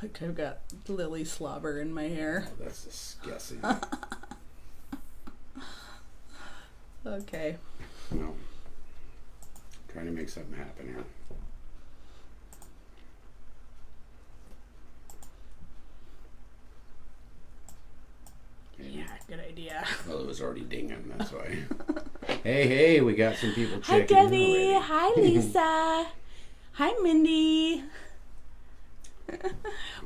Like I've got lily slobber in my hair. Oh, that's disgusting. Okay. No. Trying to make something happen here. Yeah, good idea. Well, it was already dinging, that's why. Hey, we got some people Hi, checking in Debbie. already. Hi, Lisa. Hi, Mindy.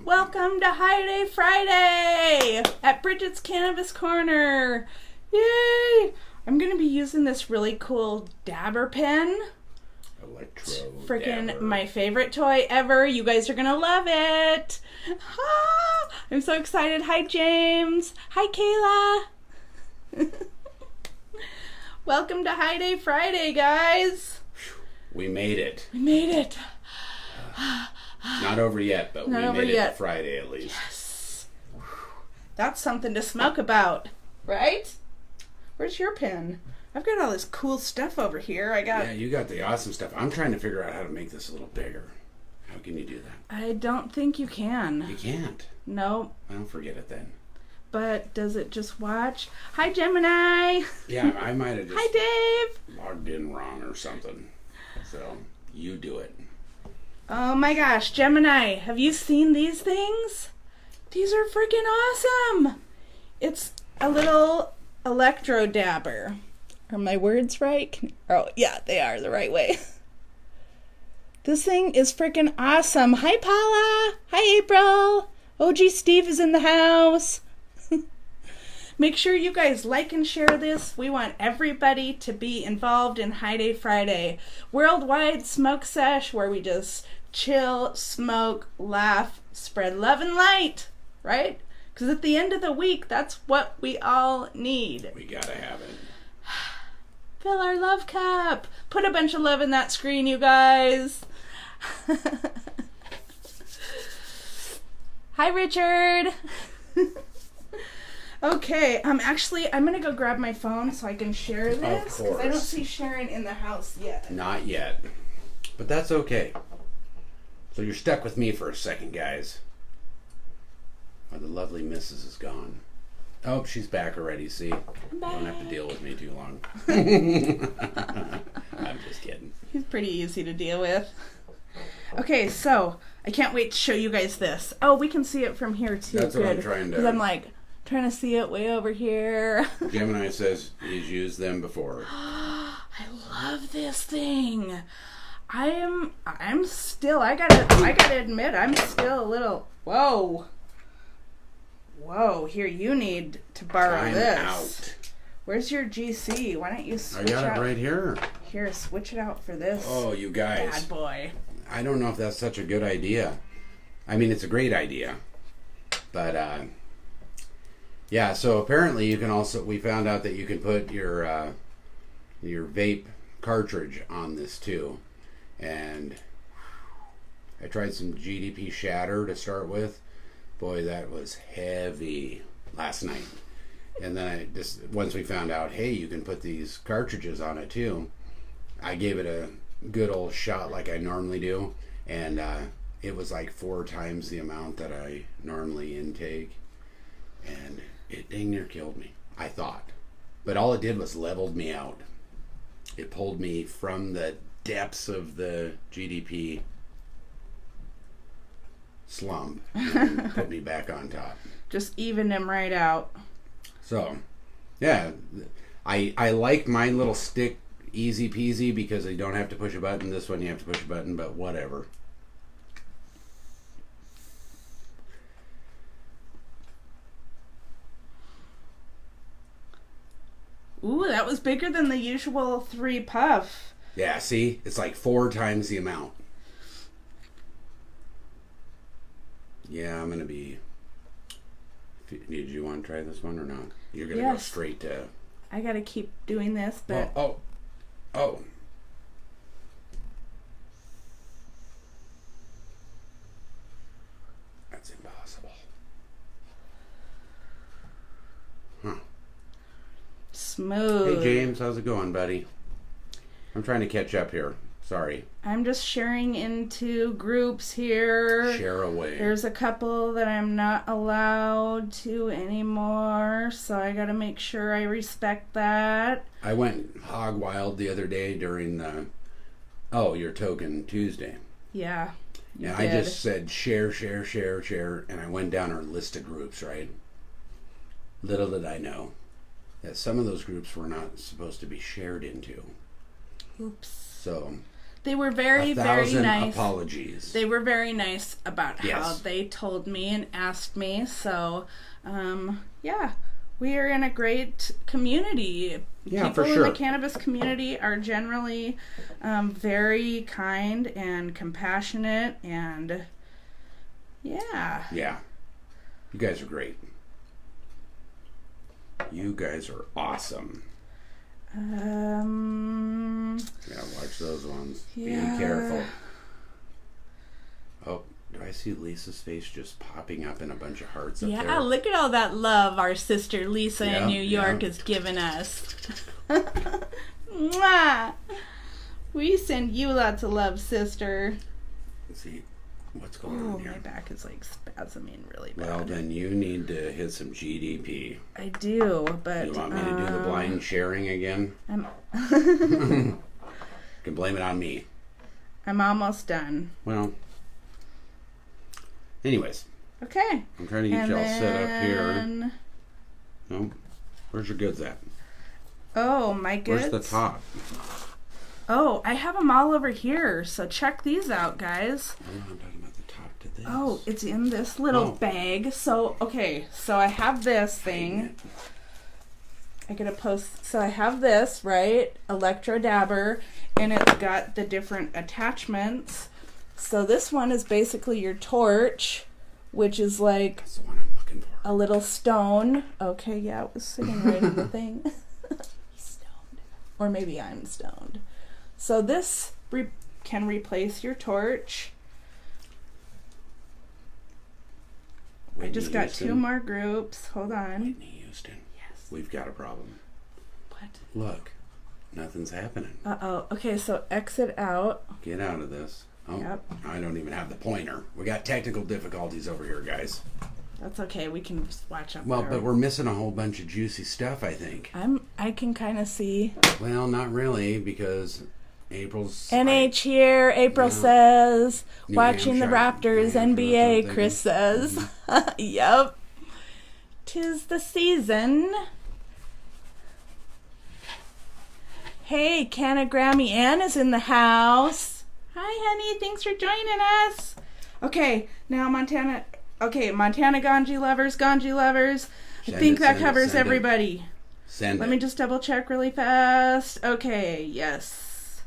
Welcome to Highday Friday at Bridget's Cannabis Corner. Yay! I'm going to be using this really cool dabber pen. Freaking my favorite toy ever. You guys are gonna love it. Ah, I'm so excited. Hi, James. Hi, Kayla. Welcome to Highday Friday, guys. We made it. We made it. Not over yet, but Not we over made yet. it to Friday at least. Yes. That's something to smoke about, right? Where's your pen? I've got all this cool stuff over here. Yeah, you got the awesome stuff. I'm trying to figure out how to make this a little bigger. How can you do that? I don't think you can. You can't. No. I don't forget it then. But does it just watch? Hi, Gemini. Yeah, I might have just Hi, Dave. logged in wrong or something. So, you do it. Oh my gosh, Gemini, have you seen these things? These are freaking awesome. It's a little electro dabber. Are my words right? Oh, yeah, they are the right way. This thing is freaking awesome. Hi, Paula. Hi, April. OG Steve is in the house. Make sure you guys like and share this. We want everybody to be involved in Highday Friday. Worldwide smoke sesh where we just chill, smoke, laugh, spread love and light, right? Because at the end of the week, that's what we all need. We gotta have it. Fill our love cup. Put a bunch of love in that screen, you guys. Hi, Richard. Okay, I'm going to go grab my phone so I can share this. Of Because I don't course. see Sharon in the house yet. Not yet. But that's okay. So you're stuck with me for a second, guys. Oh, the lovely missus is gone. Oh, she's back already, see? Don't have to deal with me too long. I'm just kidding. He's pretty easy to deal with. Okay, so I can't wait to show you guys this. Oh, we can see it from here too. That's Good. what I'm trying to... Because I'm like trying to see it way over here. Gemini says he's used them before. I love this thing. I'm still, I gotta admit, I'm still a little, whoa, here, you need to borrow Time this. out. Where's your GC? Why don't you switch I got out? it right here. Here, switch it out for this. Oh, you guys. Bad boy. I don't know if that's such a good idea. I mean, it's a great idea. But, yeah, so apparently you can also, we found out that you can put your vape cartridge on this too. And I tried some GDP shatter to start with. Boy, that was heavy last night. And then I just, once we found out, hey, you can put these cartridges on it too, I gave it a good old shot like I normally do. And it was like 4 times the amount that I normally intake. And it dang near killed me, I thought. But all it did was leveled me out. It pulled me from the depths of the GDP slump and put me back on top. Just even him right out. So, yeah, I like my little stick easy peasy because you don't have to push a button. This one you have to push a button, but whatever. Ooh, that was bigger than the usual 3 puff. Yeah, see? It's like 4 times the amount. Yeah, I'm going to be... Did you want to try this one or not? You're going to go straight to... I got to keep doing this, but... Oh. That's impossible. Huh. Smooth. Hey, James. How's it going, buddy? I'm trying to catch up here. Sorry. I'm just sharing into groups here. Share away. There's a couple that I'm not allowed to anymore, so I gotta make sure I respect that. I went hog wild the other day during the your Token Tuesday. Yeah. Yeah, I just said share, and I went down our list of groups, right? Little did I know that some of those groups were not supposed to be shared into. Oops. So they were very nice. Apologies. They were very nice about how Yes. they told me and asked me. So, yeah, we are in a great community. Yeah, People for sure. in the cannabis community are generally very kind and compassionate, and yeah. Yeah. You guys are great. You guys are awesome. Yeah, watch those ones. Yeah. Be careful. Oh, do I see Lisa's face just popping up in a bunch of hearts up there? Yeah, look at all that love our sister Lisa in Yeah, New York yeah. has given us. Mwah! We send you lots of love, sister. Let's see what's going Oh, on here. my back is like spasming really bad. Well, then you need to hit some GDP. I do, but You want me to do the blind sharing again? I'm You can blame it on me. I'm almost done. Well, anyways, Okay. I'm trying to get y'all set up here. then- No, where's your goods at? Oh, my goods. Where's the top? Oh, I have them all over here. So check these out, guys. Oh, I'm talking about the top to this. Oh, it's in this little Oh. bag. So, okay, so I have this thing. I gotta post. So I have this, right? Electro dabber, and it's got the different attachments. So this one is basically your torch, which is like That's the one I'm looking for. a little stone. Okay, yeah, it was sitting right in the thing. Stoned. Or maybe I'm stoned. So this can replace your torch. I Whitney just got Houston. 2 more groups. Hold on. Whitney Houston. Yes. We've got a problem. What? Look, nothing's happening. Uh-oh. Okay, so exit out. Get out of this. Oh, Yep. I don't even have the pointer. We got technical difficulties over here, guys. That's okay. We can just watch up Well, there. but we're missing a whole bunch of juicy stuff, I think. I can kind of see. Well, not really, because April's... NH here. April Yeah. says, New watching the Hampshire. Raptors, New Hampshire, NBA, that's Chris what I'm says. Yep. 'Tis the season. Hey, Canagrammy Ann is in the house. Hi, honey. Thanks for joining us. Okay, now Montana. Okay, Montana Ganji lovers. I Send think it, that send it, covers send it. everybody. Send Let it. me just double check really fast. Okay, yes.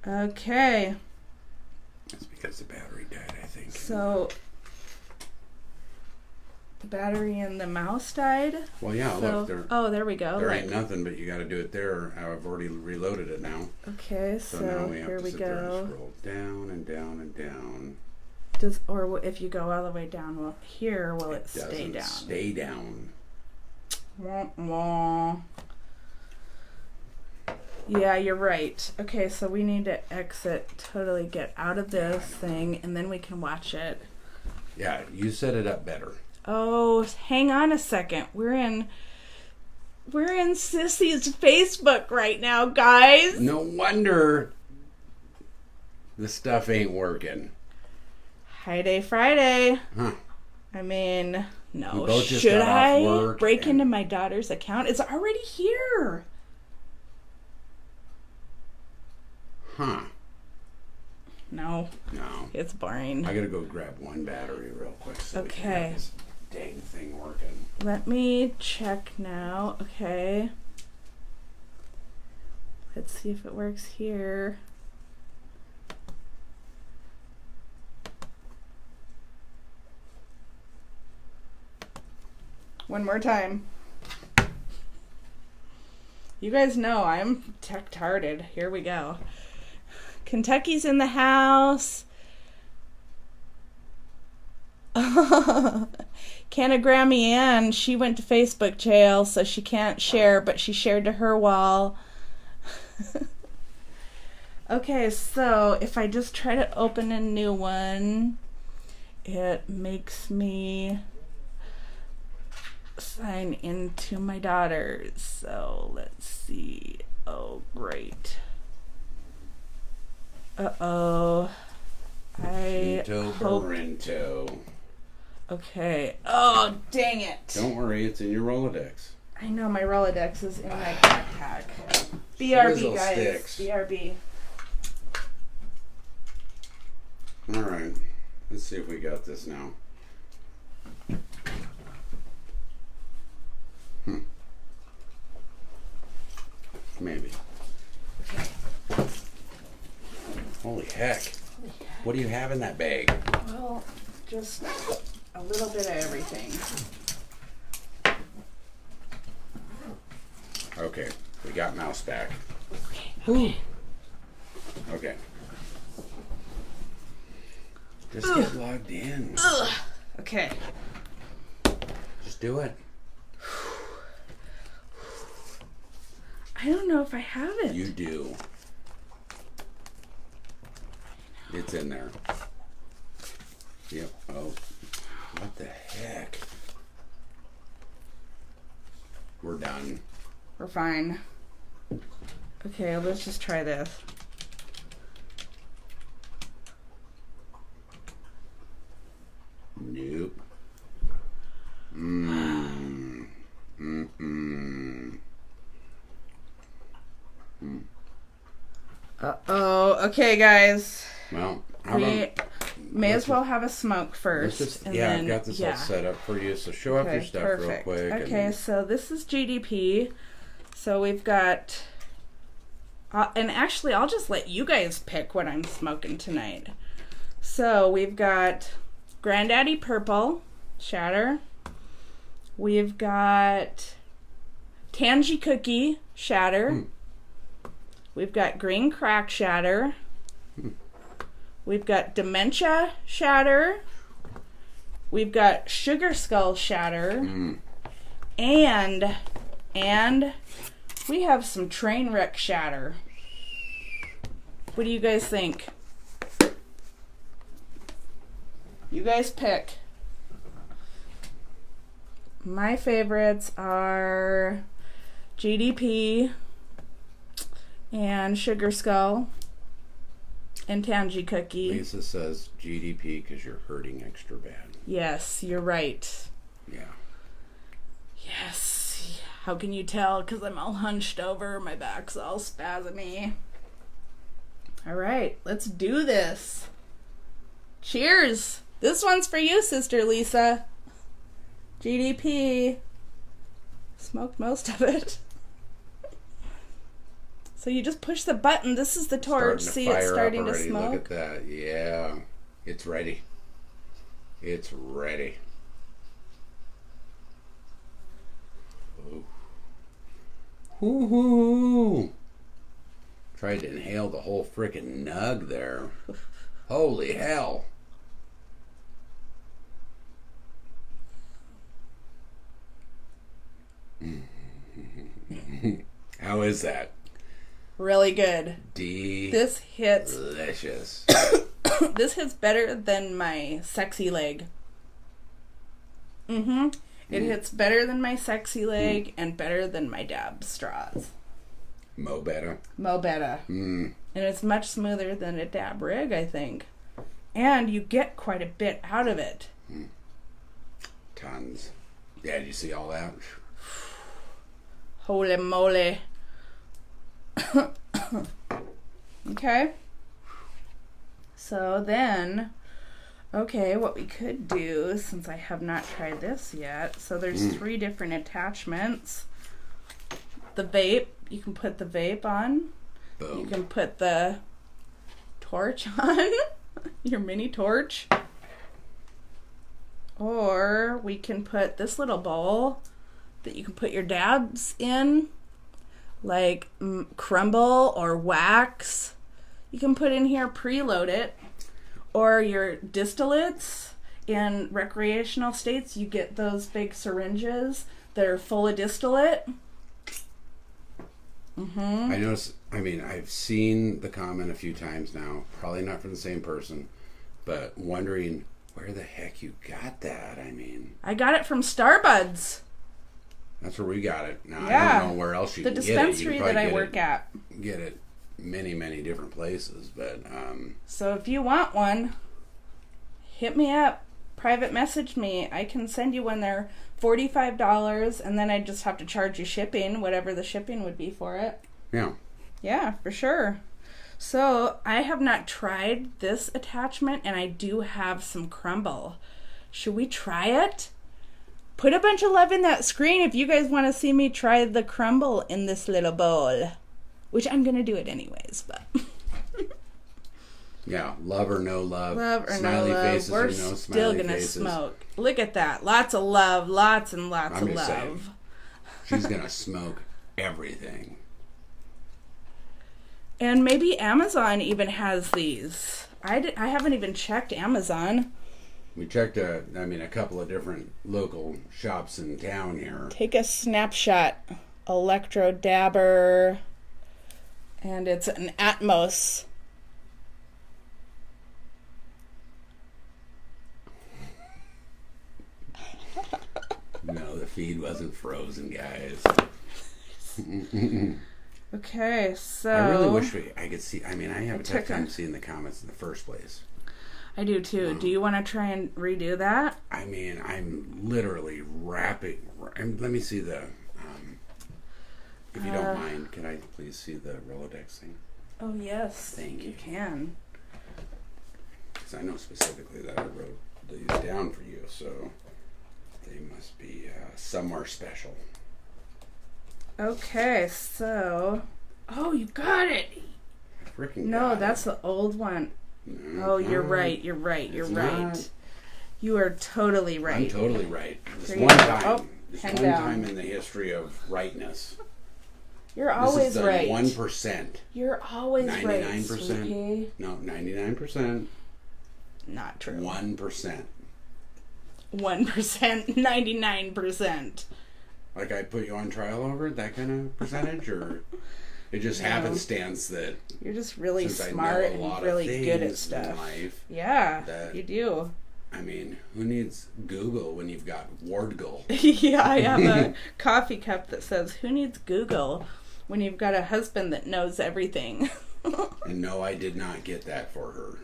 Okay, That's because the battery died, I think. so the battery in the mouse died. Well, yeah, look, There we go. there Look. ain't nothing, but you got to do it there. I've already reloaded it now. Okay, So now so we have here to we sit there and go. scroll down and down and down. If you go all the way down, will it stay Doesn't down? stay down. Wah, wah. Yeah, you're right. Okay, so we need to totally get out of this thing, and then we can watch it. Yeah, you set it up better. Oh, hang on a second. We're in Sissy's Facebook right now, guys. No wonder the stuff ain't working. Highday Friday. Huh. I mean, We no. both just Should got off I work break and- into my daughter's account? It's already here. Huh. No, No. it's boring. I gotta go grab one battery real quick so we can Okay. have this dang thing working. Let me check now. Okay. Let's see if it works here. One more time. You guys know I'm tech-tarded. Here we go. Kentucky's in the house. Canagrammy Ann, she went to Facebook jail, so she can't share, but she shared to her wall. Okay, so if I just try to open a new one, it makes me sign into my daughter's. So let's see. Oh, great. Uh-oh. Parento. Okay. Oh, dang it. Don't worry, it's in your Rolodex. I know my Rolodex is in my backpack. BRB, Swizzle guys. sticks. BRB. All right. Let's see if we got this now. Maybe. Okay. Holy heck. What do you have in that bag? Well, just a little bit of everything. Okay. We got mouse back. Okay. Okay. Just get logged in. Ugh. Okay. Just do it. I don't know if I have it. You do. It's in there. Yep. Oh. What the heck? We're done. We're fine. Okay, let's just try this. Nope. Uh-oh. Okay, guys. Well, We may as well have a smoke first. Then, I've got this all set up for you, so show off your stuff real quick. Okay, so this is GDP. So we've got... and actually, I'll just let you guys pick what I'm smoking tonight. So we've got Granddaddy Purple Shatter. We've got Tangy Cookie Shatter. We've got Green Crack Shatter. We've got Dementia Shatter. We've got Sugar Skull Shatter. And we have some Trainwreck Shatter. What do you guys think? You guys pick. My favorites are GDP and Sugar Skull and Tangy Cookie. Lisa says GDP because you're hurting extra bad. Yes, you're right. Yeah. Yes. How can you tell? Because I'm all hunched over. My back's all spasmy. All right, let's do this. Cheers. This one's for you, Sister Lisa. GDP. Smoked most of it. So you just push the button. This is the torch. See, it's starting to smoke. Look at that. Yeah. It's ready. It's ready. Oh. Woo-hoo. Tried to inhale the whole frickin' nug there. Holy hell. How is that? Really good. This hits delicious. This hits better than my sexy leg. It hits better than my sexy leg and better than my dab straws. Mo better. And it's much smoother than a dab rig, I think. And you get quite a bit out of it. Tons. Yeah, did you see all that? Holy moly. Okay. So then, okay, what we could do, since I have not tried this yet, so there's 3 different attachments. The vape, you can put the vape on. Boom. You can put the torch on, your mini torch. Or we can put this little bowl that you can put your dabs in, like crumble or wax. You can put in here, preload it. Or your distillates. In recreational states, you get those big syringes that are full of distillate. I noticed, I mean, I've seen the comment a few times now, probably not from the same person, but wondering where the heck you got that. I mean, I got it from Starbuds. That's where we got it. Now, Yeah. I don't know where else you can get it. The dispensary that I work at. Get it many, many different places, but... So if you want one, hit me up. Private message me. I can send you one. They're $45, and then I just have to charge you shipping, whatever the shipping would be for it. Yeah. Yeah, for sure. So I have not tried this attachment, and I do have some crumble. Should we try it? Put a bunch of love in that screen if you guys want to see me try the crumble in this little bowl. Which I'm going to do it anyways, but... Yeah, love or no love. Love or smiley no love. faces We're or no still smiley going to faces. smoke. Look at that. Lots of love. Lots and lots I'm of just love. saying, she's going to smoke everything. And maybe Amazon even has these. I haven't even checked Amazon. We checked, a couple of different local shops in town here. Take a snapshot. Electro Dabber. And it's an Atmos. No, the feed wasn't frozen, guys. Okay, so... I really wish I could see... I mean, I have a tough took time a- seeing the comments in the first place. I do too. Do you want to try and redo that? I mean, I'm literally rapping... Let me see the... if you don't mind, can I please see the Rolodex thing? Oh, yes. Thank you. You can. Because I know specifically that I wrote these down for you, so they must be somewhere special. Okay, so... Oh, you got it! Freaking No, got that's it. the old one. No, Oh, it's you're not. right. You're right. You're It's right. not. You are totally right. I'm totally right. This Here one you go. time. Oh, This pen one down. time in the history of rightness. You're always this is the right. 1%. You're always right, 99%. sweetie. No, 99%. Not true. 1%. 1%, 99%. Like I put you on trial over it, that kind of percentage? Or it just No. happenstance that You're just really since I smart know a lot and really of good at things in stuff. life, Yeah, that- you do. I mean, who needs Google when you've got Wardgle? Yeah, I have a coffee cup that says, "Who needs Google when you've got a husband that knows everything?" And no, I did not get that for her.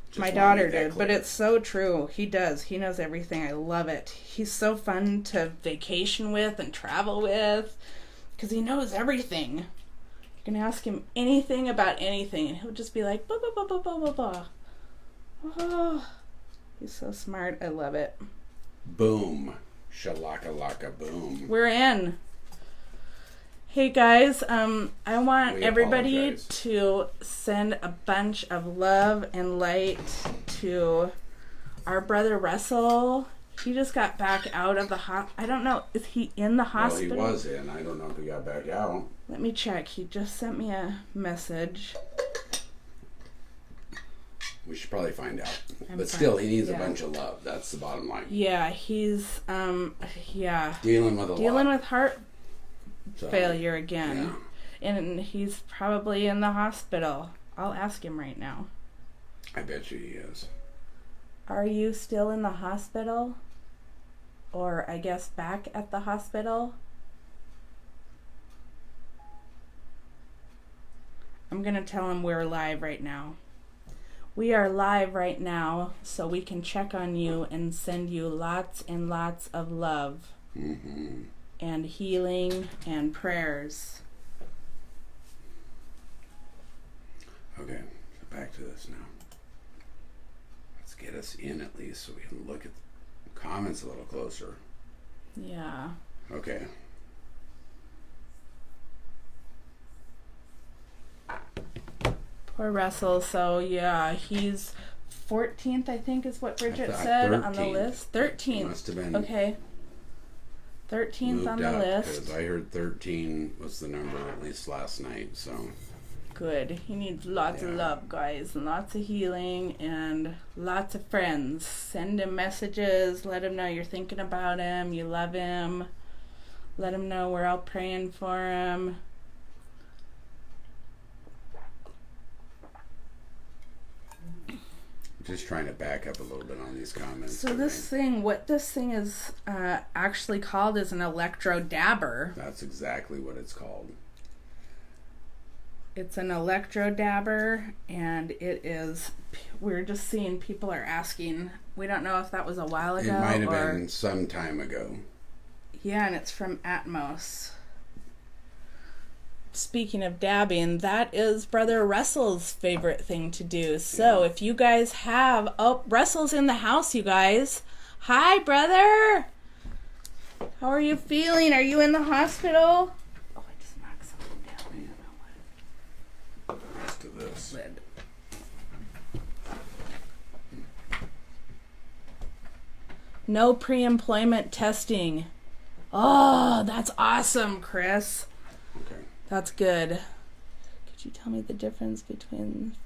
Just My wanna daughter make that did, but clear. it's so true. He does. He knows everything. I love it. He's so fun to vacation with and travel with because he knows everything. You can ask him anything about anything, and he'll just be like, blah, blah, blah, blah, blah, blah, blah. Oh, he's so smart. I love it. Boom. Shalaka laka boom. We're in. Hey guys, I want We everybody apologize. to send a bunch of love and light to our brother Russell. He just got back out of the I don't know, is he in the hospital? Well, he was in. I don't know if he got back out. Let me check. He just sent me a message. We should probably find out. I'm But fine. still, he needs Yeah. a bunch of love. That's the bottom line. Yeah, he's Dealing with a dealing lot. with heart So, failure again. Yeah. And he's probably in the hospital. I'll ask him right now. I bet you he is. Are you still in the hospital? Or I guess back at the hospital? I'm going to tell him we're live right now. We are live right now so we can check on you and send you lots and lots of love Mm-hmm. and healing and prayers. Okay, so back to this now. Let's get us in at least so we can look at the comments a little closer. Yeah. Okay. Poor Russell. So yeah, he's 14th, I think is what Bridget thought said on the 13th. list. He 13th. must have been Okay. 13th moved on the up list. because I heard 13 was the number at least last night. So Good. He needs lots of Yeah. love, guys, and lots of healing and lots of friends. Send him messages. Let him know you're thinking about him. You love him. Let him know we're all praying for him. Just trying to back up a little bit on these comments. So what this thing is actually called is an electro dabber. That's exactly what it's called. It's an electro dabber, and it is, we're just seeing people are asking. We don't know if that was a while ago. It might have been some time ago. Yeah, and it's from Atmos. Speaking of dabbing, that is Brother Russell's favorite thing to do. So if you guys have... Oh, Russell's in the house, you guys. Hi, brother. How are you feeling? Are you in the hospital? Oh, I just knocked something down. I don't know what. Rest of this. Lid. No pre-employment testing. Oh, that's awesome, Chris. Okay. That's good. Could you tell me the difference between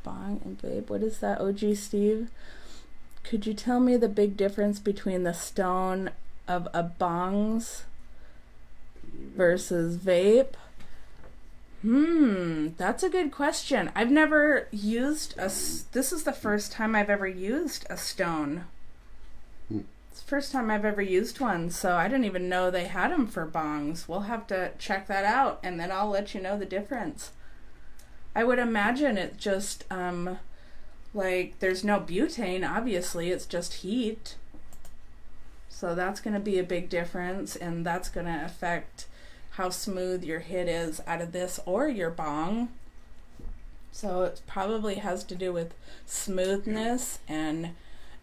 bong and vape? What is that, OG Steve? Could you tell me the big difference between the stone of a bongs versus vape? That's a good question. I've never used this is the first time I've ever used a stone. It's the first time I've ever used one, so I didn't even know they had them for bongs. We'll have to check that out, and then I'll let you know the difference. I would imagine it just, like, there's no butane, obviously, it's just heat. So that's going to be a big difference, and that's going to affect how smooth your hit is out of this or your bong. So it probably has to do with smoothness, and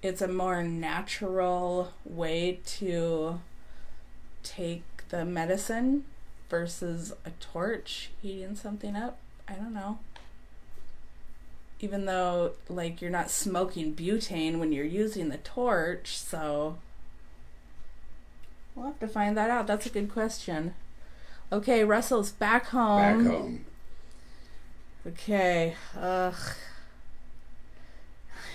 it's a more natural way to take the medicine versus a torch heating something up. I don't know. Even though, like, you're not smoking butane when you're using the torch, so we'll have to find that out. That's a good question. Okay, Russell's back home. Back home. Okay.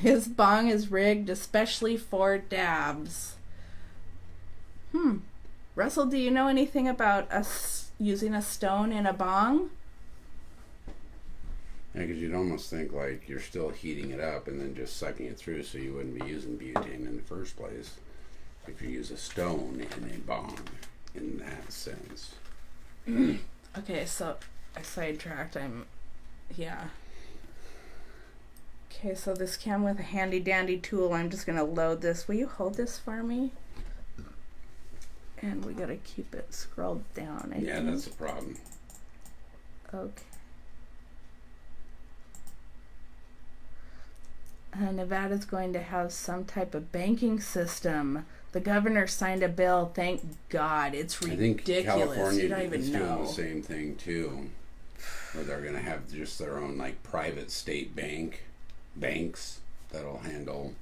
His bong is rigged especially for dabs. Russell, do you know anything about us using a stone in a bong? Yeah, because you'd almost think like you're still heating it up and then just sucking it through, so you wouldn't be using butane in the first place if you use a stone in a bong in that sense. Okay, so I sidetracked. Yeah. Okay, so this came with a handy dandy tool. I'm just going to load this. Will you hold this for me? And we got to keep it scrolled down, I think. That's a problem. Okay. Nevada's going to have some type of banking system. The governor signed a bill. Thank God. It's ridiculous. I think California you don't even is know. doing the same thing too, where they're going to have just their own like private state banks that'll handle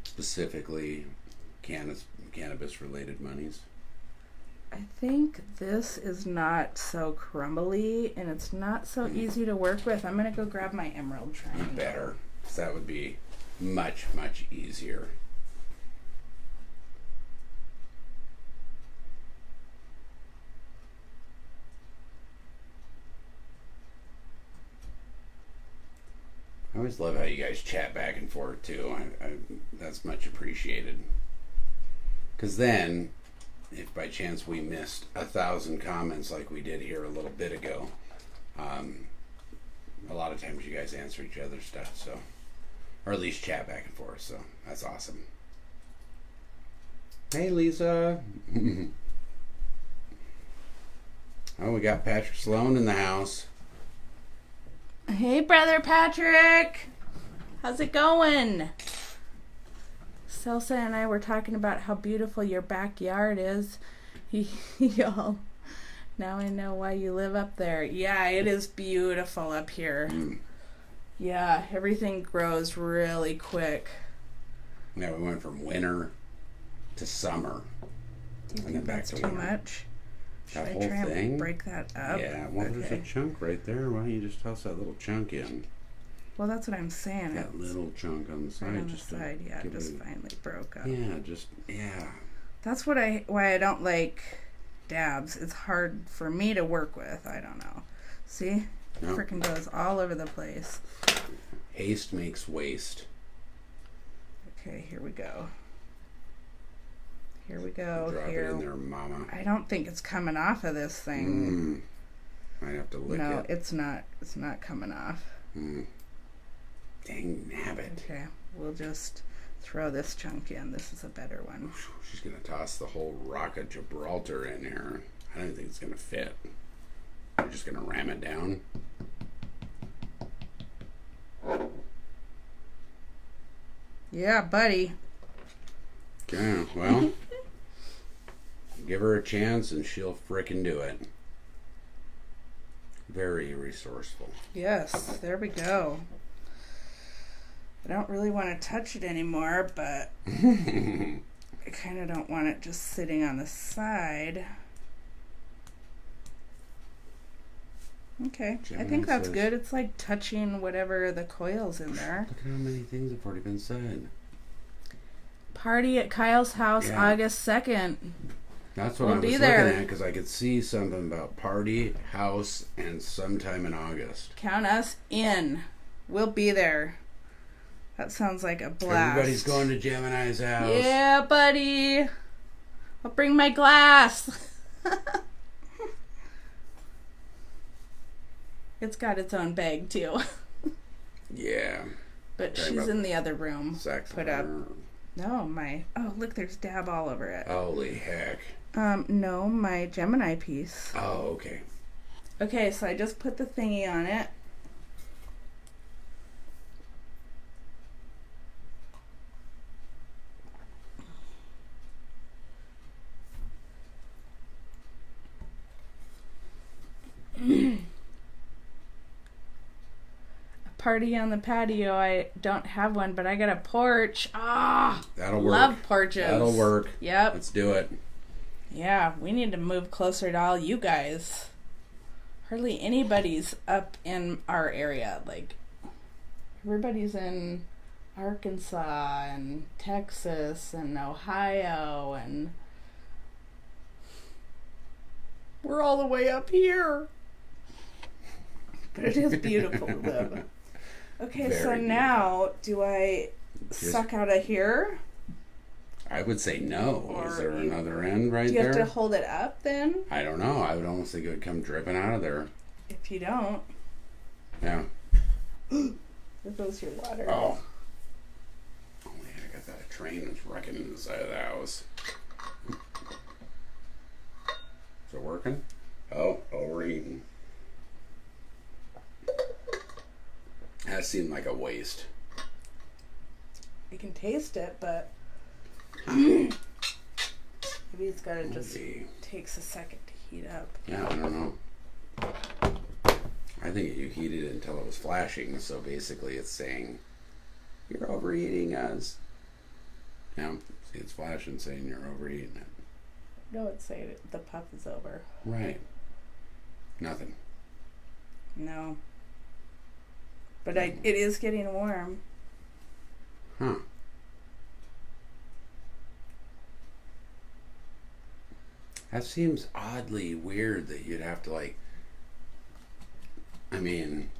specifically cannabis related monies. I think this is not so crumbly and it's not so easy to work with. I'm going to go grab my emerald triangle. Better, because that would be much, much easier. I always love how you guys chat back and forth too. That's much appreciated. Because then, if by chance we missed 1,000 comments like we did here a little bit ago, a lot of times you guys answer each other's stuff, so, or at least chat back and forth. So that's awesome. Hey, Lisa. Oh, we got Patrick Sloan in the house. Hey, Brother Patrick. How's it going? Celsa and I were talking about how beautiful your backyard is. Y'all, now I know why you live up there. Yeah, it is beautiful up here. Yeah, everything grows really quick. Yeah, we went from winter to summer. Do you And think then back that's to too winter. much? Should That I whole try thing? and break that up? Yeah, well, there's a chunk right there. Why don't you just toss that little chunk in? Well, that's what I'm saying. That little chunk on the side. Right on the just to side, yeah, give just it finally broke up. Yeah, just, yeah. That's why I don't like dabs. It's hard for me to work with. I don't know. See? No. Freaking goes all over the place. Haste makes waste. Okay, here we go. Here we go. Drop Here. it in there, mama. I don't think it's coming off of this thing. Might have to lick it. No, it's not. It's not coming off. Dang nabbit. Okay, we'll just throw this chunk in. This is a better one. She's going to toss the whole rock of Gibraltar in here. I don't think it's going to fit. You're just going to ram it down. Yeah, buddy. Okay, well, give her a chance and she'll frickin' do it. Very resourceful. Yes, there we go. I don't really want to touch it anymore, but I kind of don't want it just sitting on the side. Okay, I think that's good. It's like touching whatever the coil's in there. Look at how many things have already been said. Party at Kyle's house, Yeah. August 2nd. That's what We'll I was be looking there. at, because I could see something about party, house, and sometime in August. Count us in. We'll be there. That sounds like a blast. Everybody's going to Gemini's house. Yeah, buddy. I'll bring my glass. It's got its own bag, too. Yeah. But Talking she's about in the other room. Saxophone. Put up. No, my... Oh, look, there's dab all over it. Holy heck. No, my Gemini piece. Oh, okay. Okay, so I just put the thingy on it. Party on the patio. I don't have one, but I got a porch. That'll work. Love porches. That'll work. Yep. Let's do it. Yeah, we need to move closer to all you guys. Hardly anybody's up in our area. Like, everybody's in Arkansas and Texas and Ohio, and we're all the way up here. But it is beautiful, though. Okay, Very so now, do I suck out of here? I would say no. Or Is there you- another end right Do you there? have to hold it up then? I don't know. I would almost think it would come dripping out of there. If you don't, Yeah. there goes your water. Oh. Oh, yeah, I got that train that's wrecking in the side of the house. Is it working? Oh, overeating. That seemed like a waste. You can taste it, but maybe it's gotta just takes a second to heat up. Yeah, I don't know. I think you heated it until it was flashing, so basically it's saying, you're overeating us. Yeah, see, it's flashing saying you're overeating it. No, it's saying the puff is over. Right. Nothing. No. But it is getting warm. Huh. That seems oddly weird that you'd have to, like, I mean,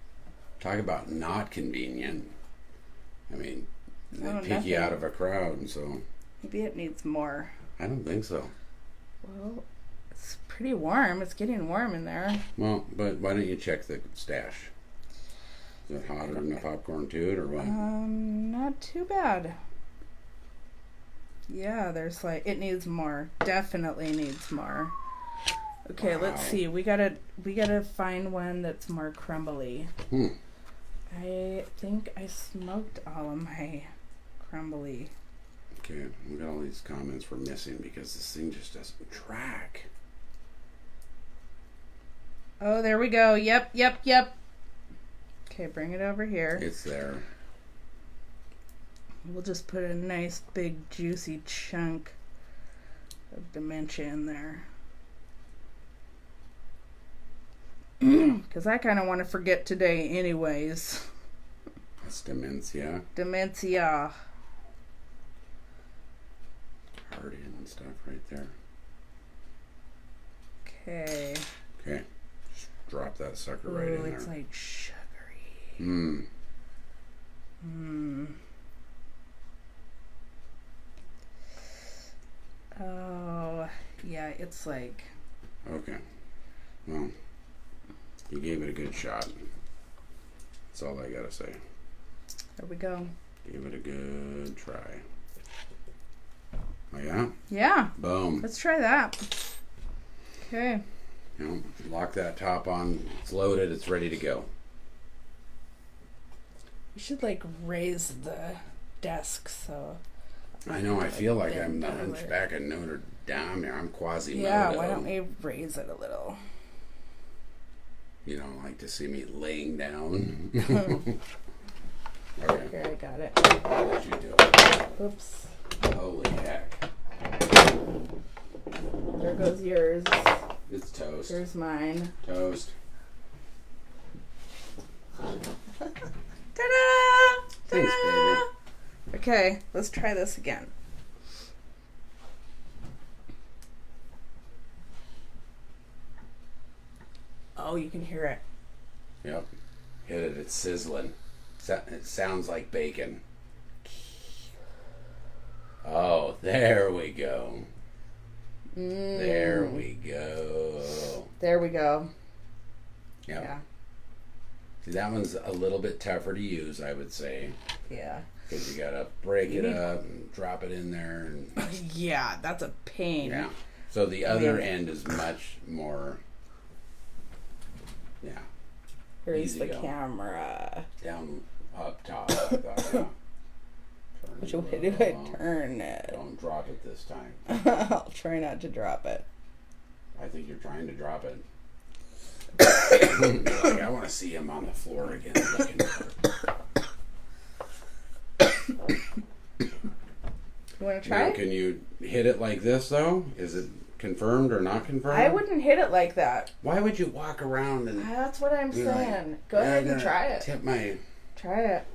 talk about not convenient. I mean, they pick you out of a crowd, so. Maybe it needs more. I don't think so. Well, it's pretty warm. It's getting warm in there. Well, but why don't you check the stash? Is it hotter than the popcorn tube, or what? Not too bad. Yeah, there's like, it needs more. Definitely needs more. Okay, Wow. let's see. We gotta find one that's more crumbly. I think I smoked all of my crumbly. Okay, look at all these comments we're missing because this thing just doesn't track. Oh, there we go. Yep. Okay, bring it over here. It's there. We'll just put a nice big juicy chunk of dementia in there. Because I kind of want to forget today anyways. That's dementia. Dementia. Heart and stuff right there. Okay. Okay. Just drop that sucker right in there. It's like sugary. Mmm. Oh, yeah, it's like... Okay. Well, you gave it a good shot. That's all I gotta say. There we go. Give it a good try. Oh, yeah? Yeah. Boom. Let's try that. Okay. You know, lock that top on. It's loaded. It's ready to go. We should like raise the desk so. I know. I feel like bend I'm the over. hunchback of Notre Dame here. I'm Quasimodo. Yeah, why don't we raise it a little? You don't like to see me laying down. Okay. Here, I got it. I'll let you do it. Oops. Holy heck. There goes yours. It's toast. Here's mine. Toast. Ta-da! Thanks, Ta-da! Okay, let's try this again. Oh, you can hear it. Yep. Hit it. It's sizzling. It sounds like bacon. Oh, there we go. There we go. There we go. Yep. Yeah. See, that one's a little bit tougher to use, I would say. Yeah. Because you gotta break it up and drop it in there. And Yeah, that's a pain. yeah. So the other end is much more. Yeah. Here's Easy the go. camera. Down, up top. I thought, yeah. Which way do I turn it? Don't drop it this time. I'll try not to drop it. I think you're trying to drop it. Like, I want to see him on the floor again. Looking for it. You want to try? Now, can you hit it like this though? Is it confirmed or not confirmed? I wouldn't hit it like that. Why would you walk around and? That's what I'm You're like, saying. Go ahead and try it. Tip my Try it.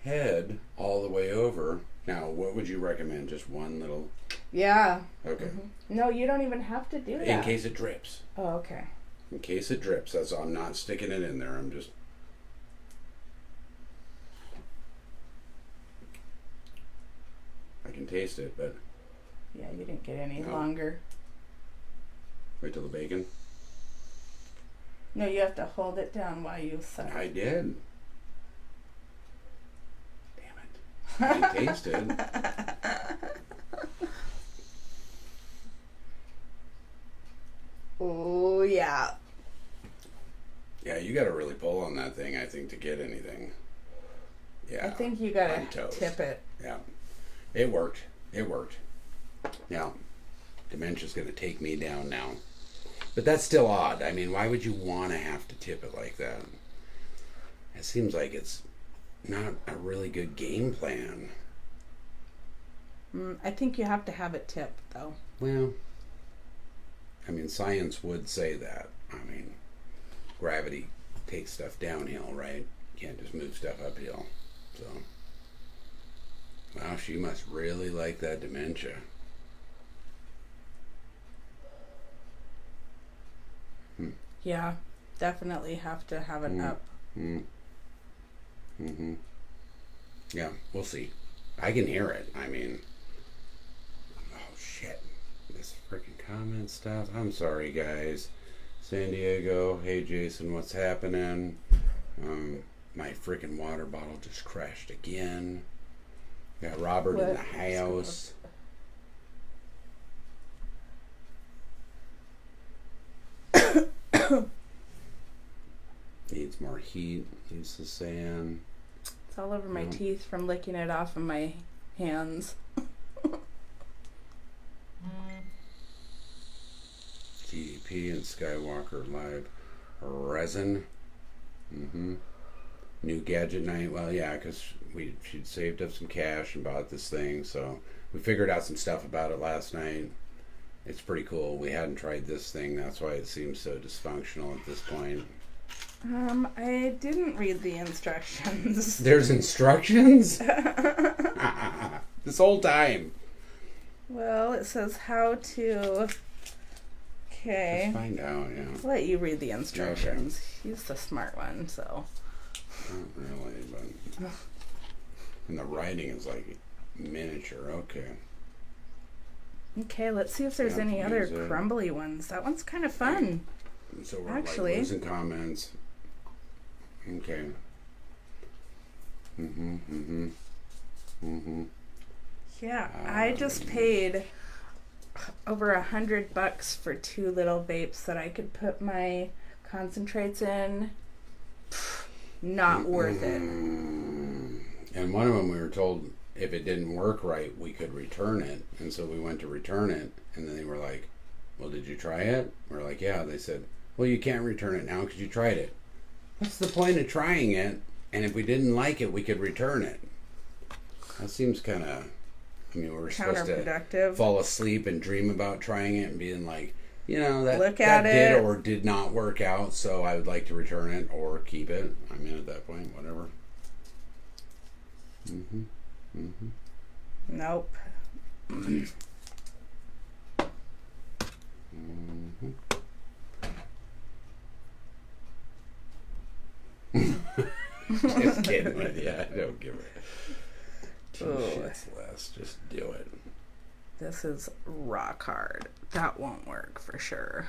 head all the way over. Now, what would you recommend? Just one little. Yeah. Okay. No, you don't even have to do that. In case it drips. Oh, okay. In case it drips. That's all. I'm not sticking it in there. I'm just. I can taste it, but Yeah, you didn't get any No. longer. wait till the bacon. No, you have to hold it down while you suck. I did. Damn it. I can taste it. Oh, yeah. Yeah, you got to really pull on that thing, I think, to get anything. Yeah. I think you I'm gotta toast. tip it. Yeah. It worked. It worked. Now, dementia's going to take me down now. But that's still odd. I mean, why would you want to have to tip it like that? It seems like it's not a really good game plan. I think you have to have it tipped, though. Well, I mean, science would say that. I mean, gravity takes stuff downhill, right? You can't just move stuff uphill. So, wow, she must really like that dementia. Yeah, definitely have to have it up. Yeah, we'll see. I can hear it. I mean, oh shit. This freaking comment stuff. I'm sorry, guys. San Diego. Hey, Jason, what's happening? My freaking water bottle just crashed again. Got Robert in the house. Needs more heat. Needs the sand. It's all over my teeth from licking it off of my hands. GDP and Skywalker Live resin. New gadget night. Well, yeah, because she'd saved up some cash and bought this thing, so we figured out some stuff about it last night. It's pretty cool. We hadn't tried this thing. That's why it seems so dysfunctional at this point. I didn't read the instructions. There's instructions? This whole time. Well, it says how to... Okay. Let's find out, yeah. I'll let you read the instructions. He's the smart one, so. Not really, but... And the writing is like miniature. Okay. Okay, let's see if there's any other crumbly ones. That one's kind of fun. So we're actually like losing comments. Okay. Yeah, I just paid over $100 for 2 little vapes that I could put my concentrates in. Not worth it. And one of them we were told if it didn't work right, we could return it. And so we went to return it, and then they were like, well, did you try it? We're like, yeah. They said, well, you can't return it now because you tried it. What's the point of trying it? And if we didn't like it, we could return it. That seems kind of, I mean, we're supposed to fall asleep and dream about trying it and being like, you know, that did or did not work out, so I would like to return it or keep it. I mean, at that point, whatever. Nope. Just kidding with you. I don't give a 2 shits less. Just do it. This is rock hard. That won't work for sure.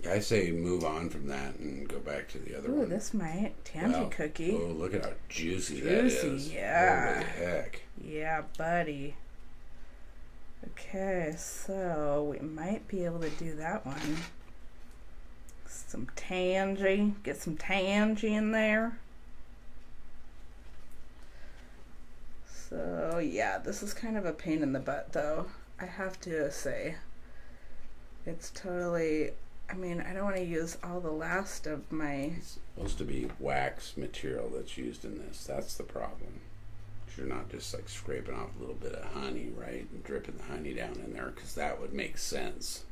I say move on from that and go back to the other one. Ooh, this might. Tangy cookie. Oh, look at how juicy that is. Juicy, yeah. Holy heck. Yeah, buddy. Okay, so we might be able to do that one. Some tangy. Get some tangy in there. So, yeah, this is kind of a pain in the butt, though. I have to say. It's totally... I mean, I don't want to use all the last of my... It's supposed to be wax material that's used in this. That's the problem. You're not just like scraping off a little bit of honey, right? And dripping the honey down in there, because that would make sense.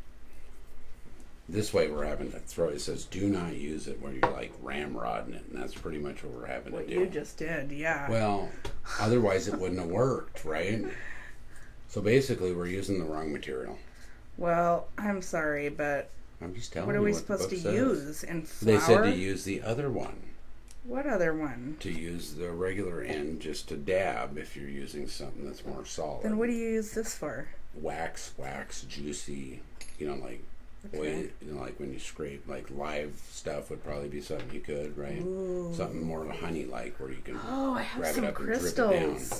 This way we're having to throw... It says, do not use it where you're like ramrodding it. And that's pretty much what we're having to do. What you just did, yeah. Well, otherwise it wouldn't have worked, right? So basically we're using the wrong material. Well, I'm sorry, but... I'm just telling you. What are we supposed to use in flour? They said to use the other one. What other one? To use the regular end, just to dab if you're using something that's more solid. Then what do you use this for? Wax, juicy. You know, like like when you scrape, like live stuff would probably be something you could, right? Ooh. Something more honey-like where you can I have grab some it up crystals. and drip it down.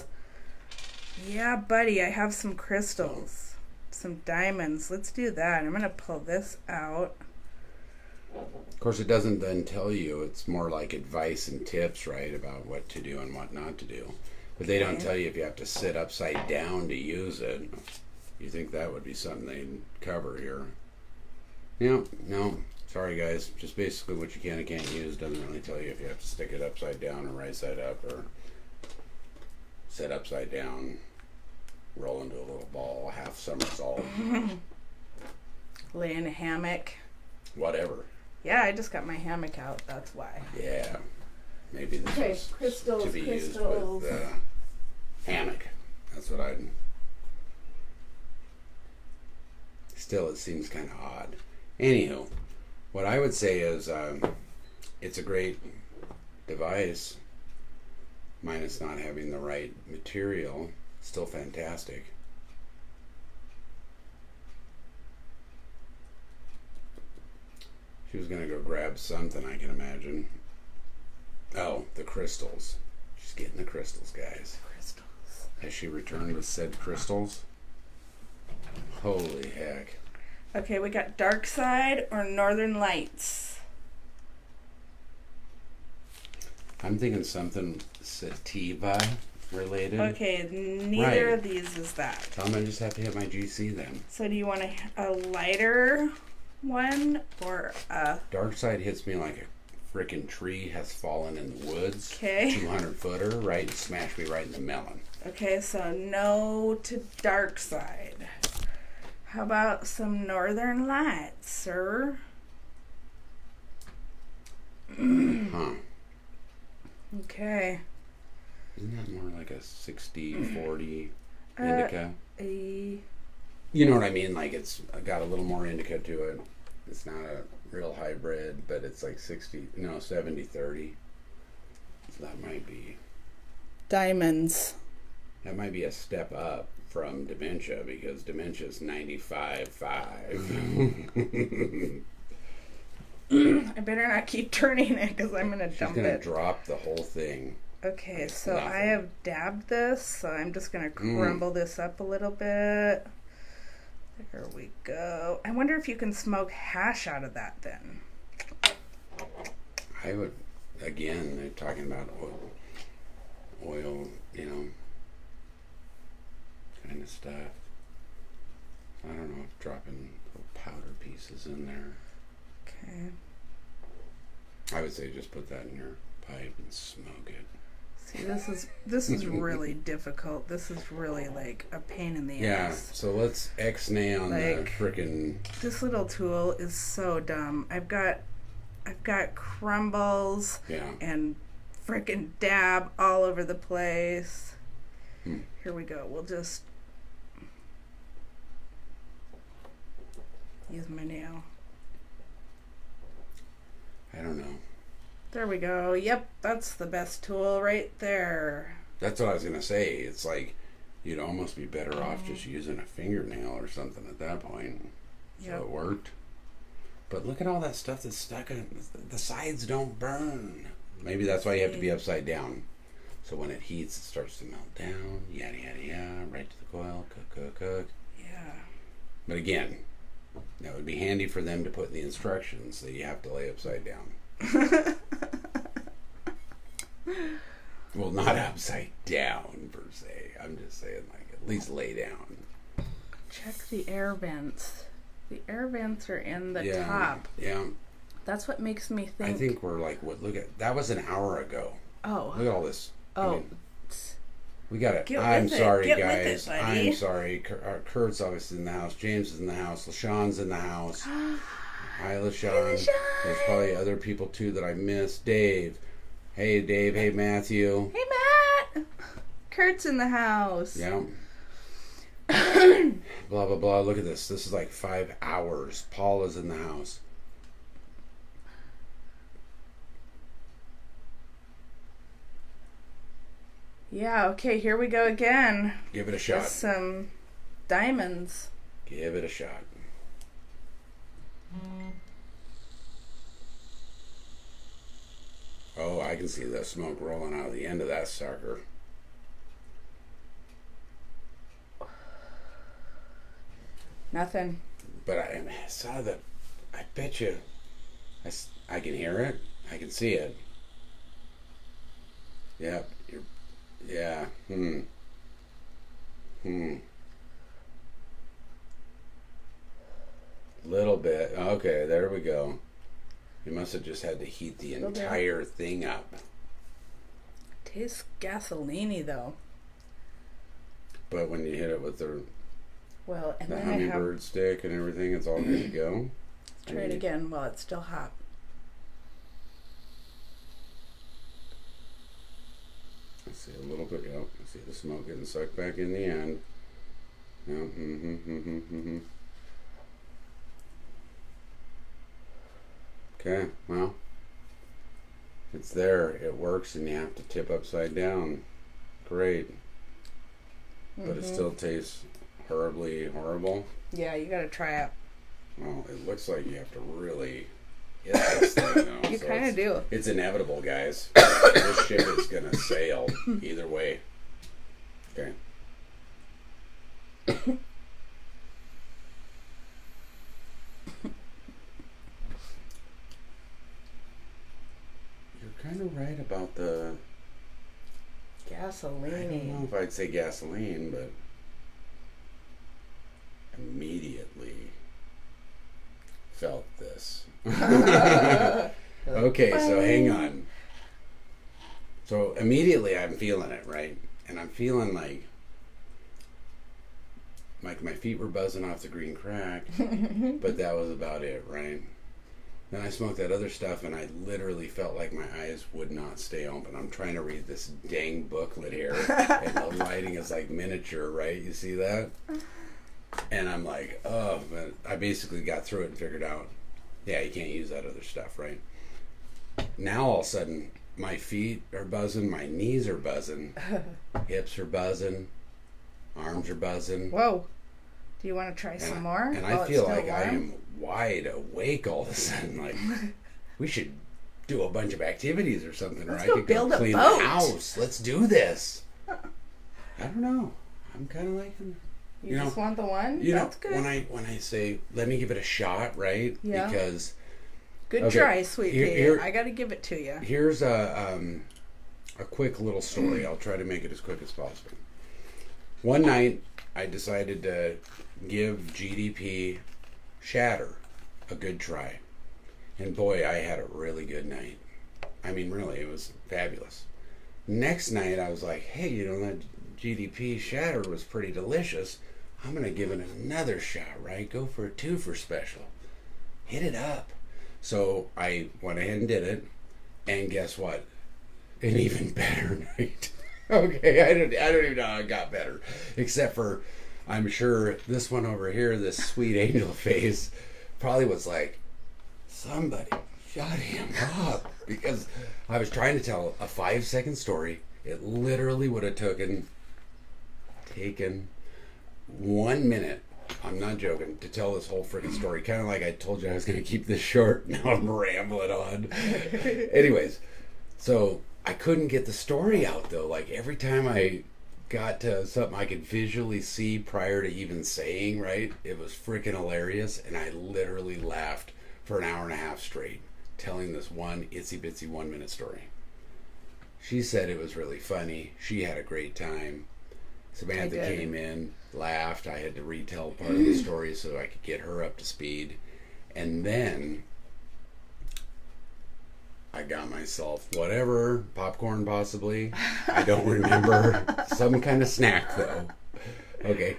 Yeah, buddy, I have some crystals. Some diamonds. Let's do that. I'm going to pull this out. Of course, it doesn't then tell you. It's more like advice and tips, right, about what to do and what not to do. But they don't tell you if you have to sit upside down to use it. You think that would be something they'd cover here. No. Sorry, guys. Just basically what you can and can't use. Doesn't really tell you if you have to stick it upside down or right side up or sit upside down. Roll into a little ball, half somersault. Lay in a hammock. Whatever. Yeah, I just got my hammock out. That's why. Yeah. Maybe this is crystals, to be used with hammock. That's what I'd... Still, it seems kind of odd. Anywho, what I would say is it's a great device, minus not having the right material. Still fantastic. She was going to go grab something, I can imagine. Oh, the crystals. She's getting the crystals, guys. Crystals. Has she returned with said crystals? Holy heck. Okay, we got Dark Side or Northern Lights. I'm thinking something sativa related. Okay, neither of these is that. So I'm going to just have to hit my GC then. So do you want a lighter one or a... Dark Side hits me like a frickin' tree has fallen in the woods. Okay. 200-footer, right? And smashed me right in the melon. Okay, so no to Dark Side. How about some Northern Lights, sir? Huh. Okay. Isn't that more like a 60-40 indica? You know what I mean? Like it's got a little more indica to it. It's not a real hybrid, but it's like 70-30. So that might be Diamonds. That might be a step up from dementia, because dementia is 95.5. I better not keep turning it because I'm going to dump She's gonna it. drop the whole thing. Okay, so nothing. I have dabbed this, so I'm just going to crumble this up a little bit. There we go. I wonder if you can smoke hash out of that then. I would, again, they're talking about oil, kind of stuff. I don't know if dropping little powder pieces in there. Okay. I would say just put that in your pipe and smoke it. See, this is really difficult. This is really like a pain in the ass. So let's X-nay on the Like, frickin'... This little tool is so dumb. I've got crumbles and frickin' dab all over the place. Here we go. We'll just use my nail. I don't know. There we go. Yep, that's the best tool right there. That's what I was going to say. It's like you'd almost be better off just using a fingernail or something at that point. So it worked. But look at all that stuff that's stuck in. The sides don't burn. Maybe that's why you have to be upside down. So when it heats, it starts to melt down. Yada, yada, yada. Right to the coil. Cook, cook, cook. Yeah. But again, that would be handy for them to put in the instructions that you have to lay upside down. Well, not upside down per se. I'm just saying, like, at least lay down. Check the air vents. The air vents are in the top. Yeah. That's what makes me think. I think we're like, look at, that was an hour ago. Oh. Look at all this. Oh. I mean, we got it. Get I'm with it. sorry, Get with guys. it, buddy. I'm sorry. Kurt's obviously in the house. James is in the house. LaShawn's in the house. Hi, LaShawn. There's probably other people too that I missed. Dave. Hey, Dave. Hey, Matthew. Hey, Matt. Kurt's in the house. Yeah. Blah, blah, blah. Look at this. This is like 5 hours. Paul is in the house. Yeah, okay, here we go again. Give it a shot. With some diamonds. Give it a shot. Oh, I can see the smoke rolling out of the end of that sucker. Nothing. But I saw that. I bet you. I can hear it. I can see it. Yep. Yeah. Little bit. Okay, there we go. You must have just had to heat the entire thing up. Tastes gasoline-y though. But when you hit it with the then hummingbird stick and everything, it's all good to go. Try it again while it's still hot. I see a little bit. Yep. I see the smoke getting sucked back in the end. Yep. Okay, well, it's there. It works, and you have to tip upside down. Great. But it still tastes horribly horrible. Yeah, you gotta try it. Well, it looks like you have to really hit this thing, though. You kind of do. It's inevitable, guys. This ship is going to sail either way. Okay. Kind of right about the gasoline. I don't know if I'd say gasoline, but immediately felt this. Okay, so hang on. So immediately I'm feeling it, right? And I'm feeling like my feet were buzzing off the green crack, but that was about it, right? Then I smoked that other stuff, and I literally felt like my eyes would not stay open. I'm trying to read this dang booklet here, and the lighting is like miniature, right? You see that? And I'm like, oh, man. I basically got through it and figured out, yeah, you can't use that other stuff, right? Now all of a sudden, my feet are buzzing, my knees are buzzing, hips are buzzing, arms are buzzing. Whoa. Do you want to try some more? And I feel like I am wide awake all of a sudden. Like, we should do a bunch of activities or something. Let's or go I could build go a clean boat. the house. Let's do this. I don't know. I'm kind of liking. You just want the one? You That's know, good. when I say let me give it a shot, right? Yeah. Because Good try, sweet pea. I got to give it to you. Here's a quick little story. I'll try to make it as quick as possible. One night, I decided to give GDP Shatter a good try. And boy, I had a really good night. I mean, really, it was fabulous. Next night, I was like, hey, you know, that GDP Shatter was pretty delicious. I'm going to give it another shot, right? Go for a 2 for special. Hit it up. So I went ahead and did it. And guess what? An even better night. Okay, I don't even know how it got better. Except for, I'm sure this one over here, this sweet angel face, probably was like, somebody shut him up. Because I was trying to tell a 5-second story. It literally would have taken 1 minute, I'm not joking, to tell this whole freaking story. Kind of like I told you I was going to keep this short. Now I'm rambling on. Anyways, so I couldn't get the story out though. Like every time I got to something I could visually see prior to even saying, right, it was freaking hilarious. And I literally laughed for an hour and a half straight telling this one itsy bitsy 1 minute story. She said it was really funny. She had a great time. Samantha came in, laughed. I had to retell part of the story so I could get her up to speed. And then I got myself whatever, popcorn possibly. I don't remember. Some kind of snack though. Okay.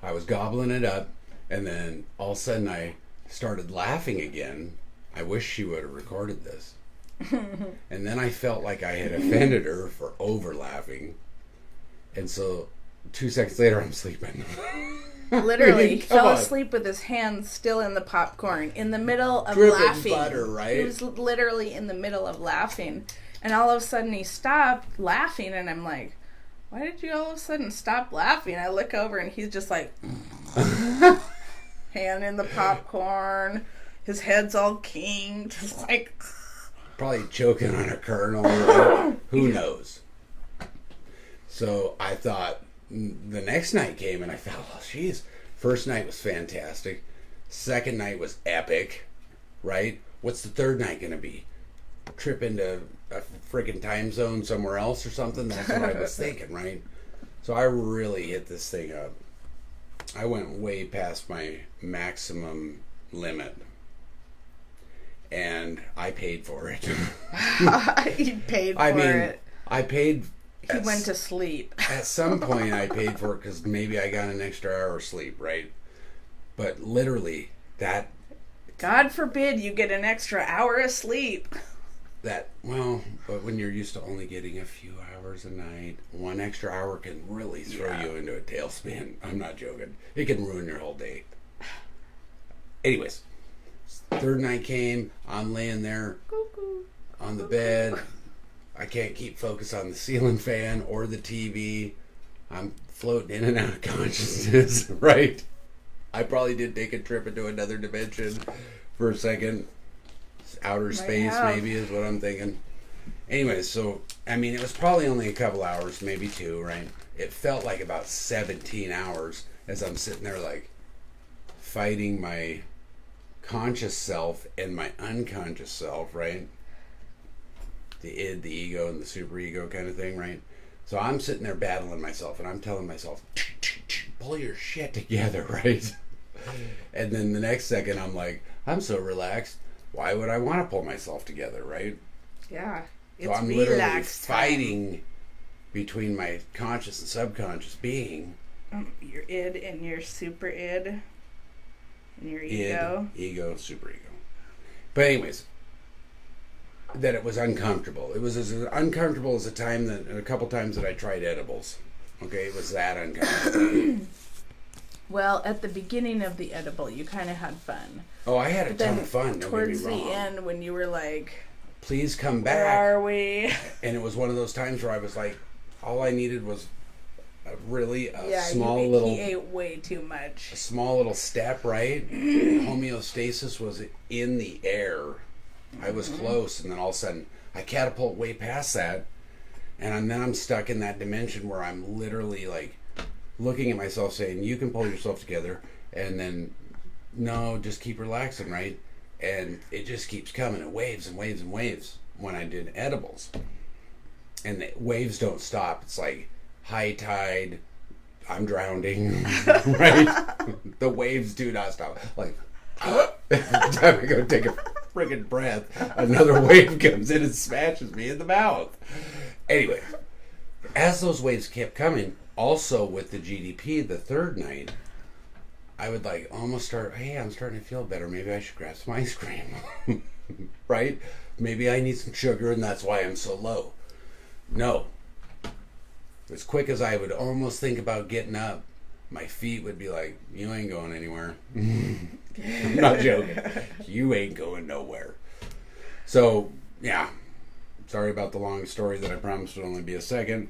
I was gobbling it up, and then all of a sudden I started laughing again. I wish she would have recorded this. And then I felt like I had offended her for over laughing. And so 2 seconds later, I'm sleeping. Literally, he fell asleep with his hands still in the popcorn, in the middle of Dripping laughing. Butter, right? He was literally in the middle of laughing. And all of a sudden he stopped laughing, and I'm like, why did you all of a sudden stop laughing? I look over, and he's just like, hand in the popcorn, his head's all kinged, just like... Probably choking on a kernel. Right? Who knows? So I thought, the next night came and I thought, well, geez, first night was fantastic. Second night was epic, right? What's the third night going to be? Trip into a freaking time zone somewhere else or something? That's what I was thinking, right? So I really hit this thing up. I went way past my maximum limit. And I paid for it. He paid for it. I paid... He went to sleep. At some point, I paid for it because maybe I got an extra hour of sleep, right? But literally, that... God forbid you get an extra hour of sleep. But when you're used to only getting a few hours a night, 1 extra hour can really throw you into a tailspin. I'm not joking. It can ruin your whole day. Anyways, third night came. I'm laying there on the bed. I can't keep focus on the ceiling fan or the TV. I'm floating in and out of consciousness, right? I probably did take a trip into another dimension for a second. Outer space, maybe, is what I'm thinking. Anyways, so, I mean, it was probably only a couple hours, maybe 2, right? It felt like about 17 hours as I'm sitting there, like, fighting my conscious self and my unconscious self, right? The id, the ego, and the superego kind of thing, right? So I'm sitting there battling myself, and I'm telling myself, pull your shit together, right? And then the next second, I'm like, I'm so relaxed. Why would I want to pull myself together, right? Yeah, it's so I'm literally fighting between my conscious and subconscious being. Your id and your super id. And your ego. Ego, super ego. But anyways... that it was uncomfortable. It was as uncomfortable as a couple times that I tried edibles. Okay, it was that uncomfortable. Well, at the beginning of the edible, you kind of had fun. Oh, I had a ton of fun. Don't Towards get me wrong. the end, when you were like, please come back. where are we? And it was one of those times where I was like, all I needed was small he little. He ate way too much. A small little step, right? Homeostasis was in the air. I was close, and then all of a sudden, I catapult way past that, and then I'm stuck in that dimension where I'm literally like looking at myself saying, you can pull yourself together, and then, no, just keep relaxing, right? And it just keeps coming in waves and waves and waves when I did edibles. And the waves don't stop. It's like high tide, I'm drowning, right? The waves do not stop. Like, every time I go take a friggin' breath, another wave comes in and smashes me in the mouth. Anyway, as those waves kept coming, also with the GDP, the third night, I would like almost start, hey, I'm starting to feel better. Maybe I should grab some ice cream, right? Maybe I need some sugar and that's why I'm so low. No. As quick as I would almost think about getting up, my feet would be like, you ain't going anywhere. I'm not joking. You ain't going nowhere. So, yeah. Sorry about the long story that I promised would only be a second.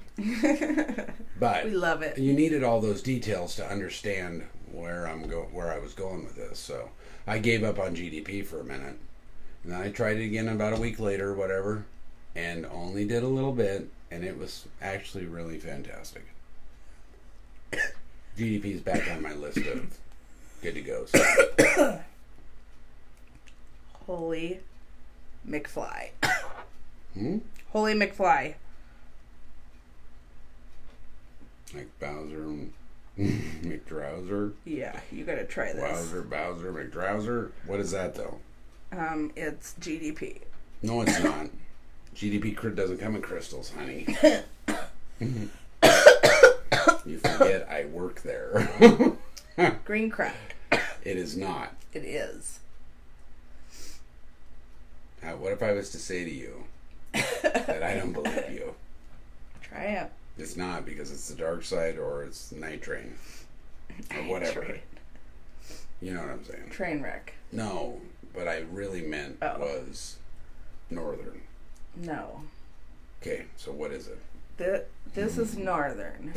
But we love it. You needed all those details to understand where I was going with this. So I gave up on GDP for a minute. And then I tried it again about a week later or whatever, and only did a little bit, and it was actually really fantastic. GDP is back on my list of good to go. So. Holy McFly. Hmm? Holy McFly. Like Bowser and McDrouser? Yeah, you gotta try this. Bowser, McDrouser? What is that, though? It's GDP. No, it's not. GDP doesn't come in crystals, honey. You forget I work there. Green crack. It is not. It is. What if I was to say to you that I don't believe you? Try it. It's not, because it's the dark side or it's night train. Or whatever. You know what I'm saying. Train wreck. No, what I really meant was northern. No. Okay, so what is it? This is northern.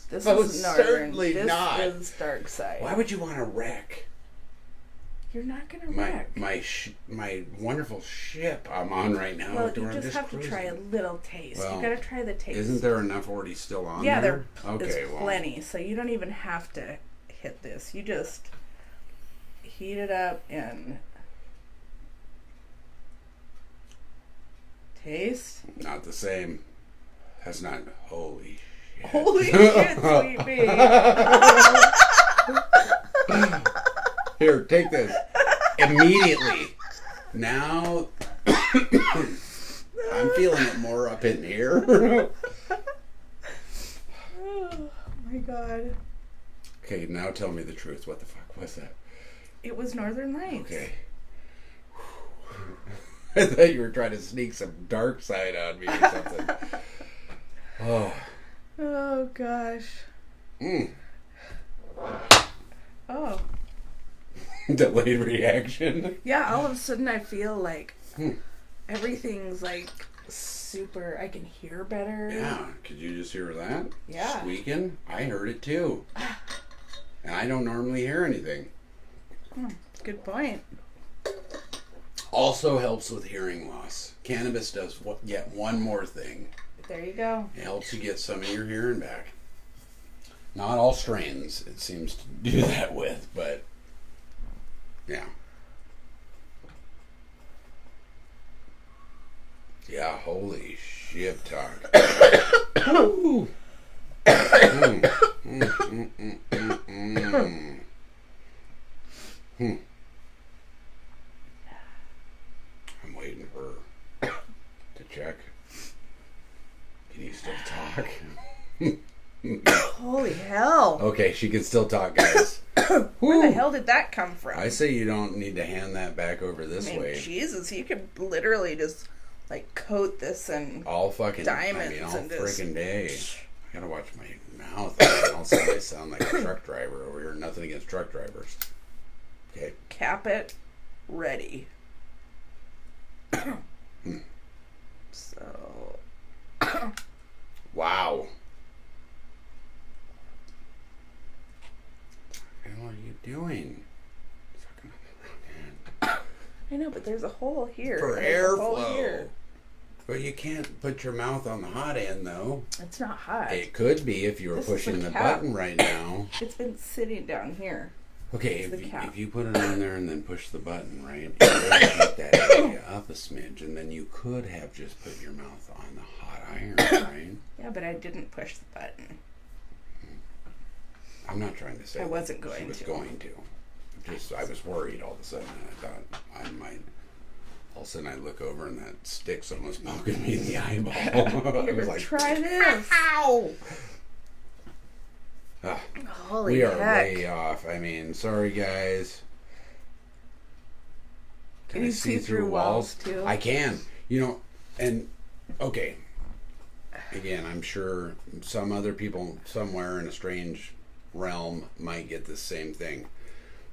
This Most is northern. certainly this not. This is dark side. Why would you want to wreck You're not gonna wreck. my wonderful ship I'm on right now? Well, you just have to try a little taste. Well, you gotta try the taste. Isn't there enough already still on yeah, there? there's plenty. So you don't even have to hit this. You just heat it up and taste. Not the same. That's not. Holy shit. Holy shit, sweet pea. Here, take this. Immediately. Now, I'm feeling it more up in here. Oh my god. Okay, now tell me the truth. What the fuck was that? It was Northern Lights. Okay. I thought you were trying to sneak some dark side on me or something. Oh. Oh gosh. Oh. Delayed reaction. Yeah, all of a sudden I feel like everything's like super, I can hear better. Yeah, could you just hear that? Yeah. Squeaking? I heard it too. And I don't normally hear anything. Good point. Also helps with hearing loss. Cannabis does yet one more thing. There you go. It helps you get some of your hearing back. Not all strains it seems to do that with, but yeah. Yeah, holy shit, talk. I'm waiting for her to check. Can you still talk? Holy hell. Okay, she can still talk, guys. Where the hell did that come from? I say you don't need to hand that back over this way. Jesus, you could literally just like coat this in all fucking diamonds all and freaking day. gotta watch my mouth. I mean, also, I sound like a truck driver over here. Nothing against truck drivers. Okay. Cap it. Ready. So. Wow. What are you doing? I know, but there's a hole here. For There's a hole airflow. here. But you can't put your mouth on the hot end, though. It's not hot. It could be if you were This is pushing the the cap. button right now. It's been sitting down here. Okay, It's the cap. if you put it on there and then push the button, right, you gotta keep that area up a smidge, and then you could have just put your mouth on the hot iron, right? Yeah, but I didn't push the button. I'm not trying to say I that wasn't she going was to. going to. Just, I was worried all of a sudden. I thought I might. All of a sudden, I look over and that stick's almost poking me in the eyeball. I was like, try this. ow! Ah, Holy we are heck. way off. I mean, sorry guys. Can you see through walls, too? I can. You know, and okay. Again, I'm sure some other people somewhere in a strange realm might get the same thing.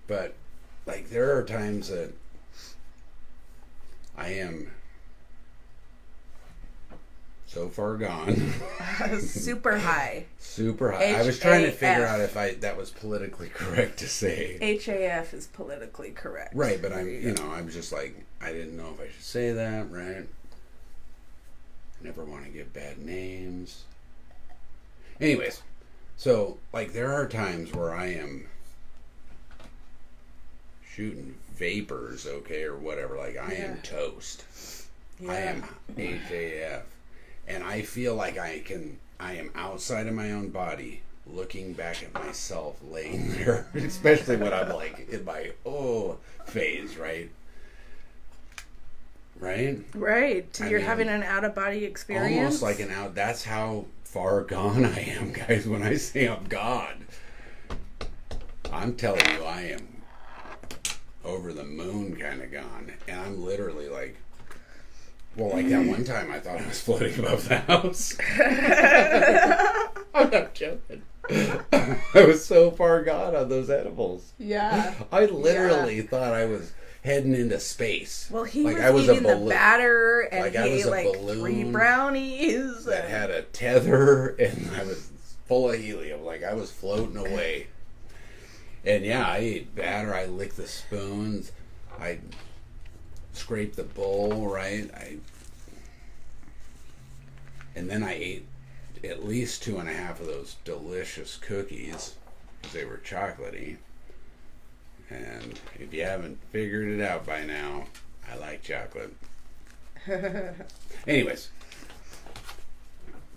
But like there are times that I am so far gone. Super high. Super high. I was trying to figure HAF. out if that was politically correct to say. HAF is politically correct. Right, but I was just like, I didn't know if I should say that, right? I never want to give bad names. Anyways, so, like, there are times where I am shooting vapors, okay, or whatever. Like, I am toast. Yeah. I am HAF. And I feel like I am outside of my own body, looking back at myself laying there, especially when I'm like in my phase, right? Right? Right. I You're mean, having an out of body experience. Almost like an out. That's how far gone I am, guys. When I say I'm gone, I'm telling you, I am over the moon kind of gone. And I'm literally like, well, like that one time I thought I was floating above the house. I'm not joking. I was so far gone on those edibles. Yeah. I literally thought I was heading into space. Well, he like was I was eating a the batter, and like he I was ate a like balloon 3 brownies. that had a tether, and I was full of helium. Like I was floating away. And yeah, I ate batter. I licked the spoons. I scraped the bowl, right? And then I ate at least 2.5 of those delicious cookies because they were chocolatey. And if you haven't figured it out by now, I like chocolate. Anyways,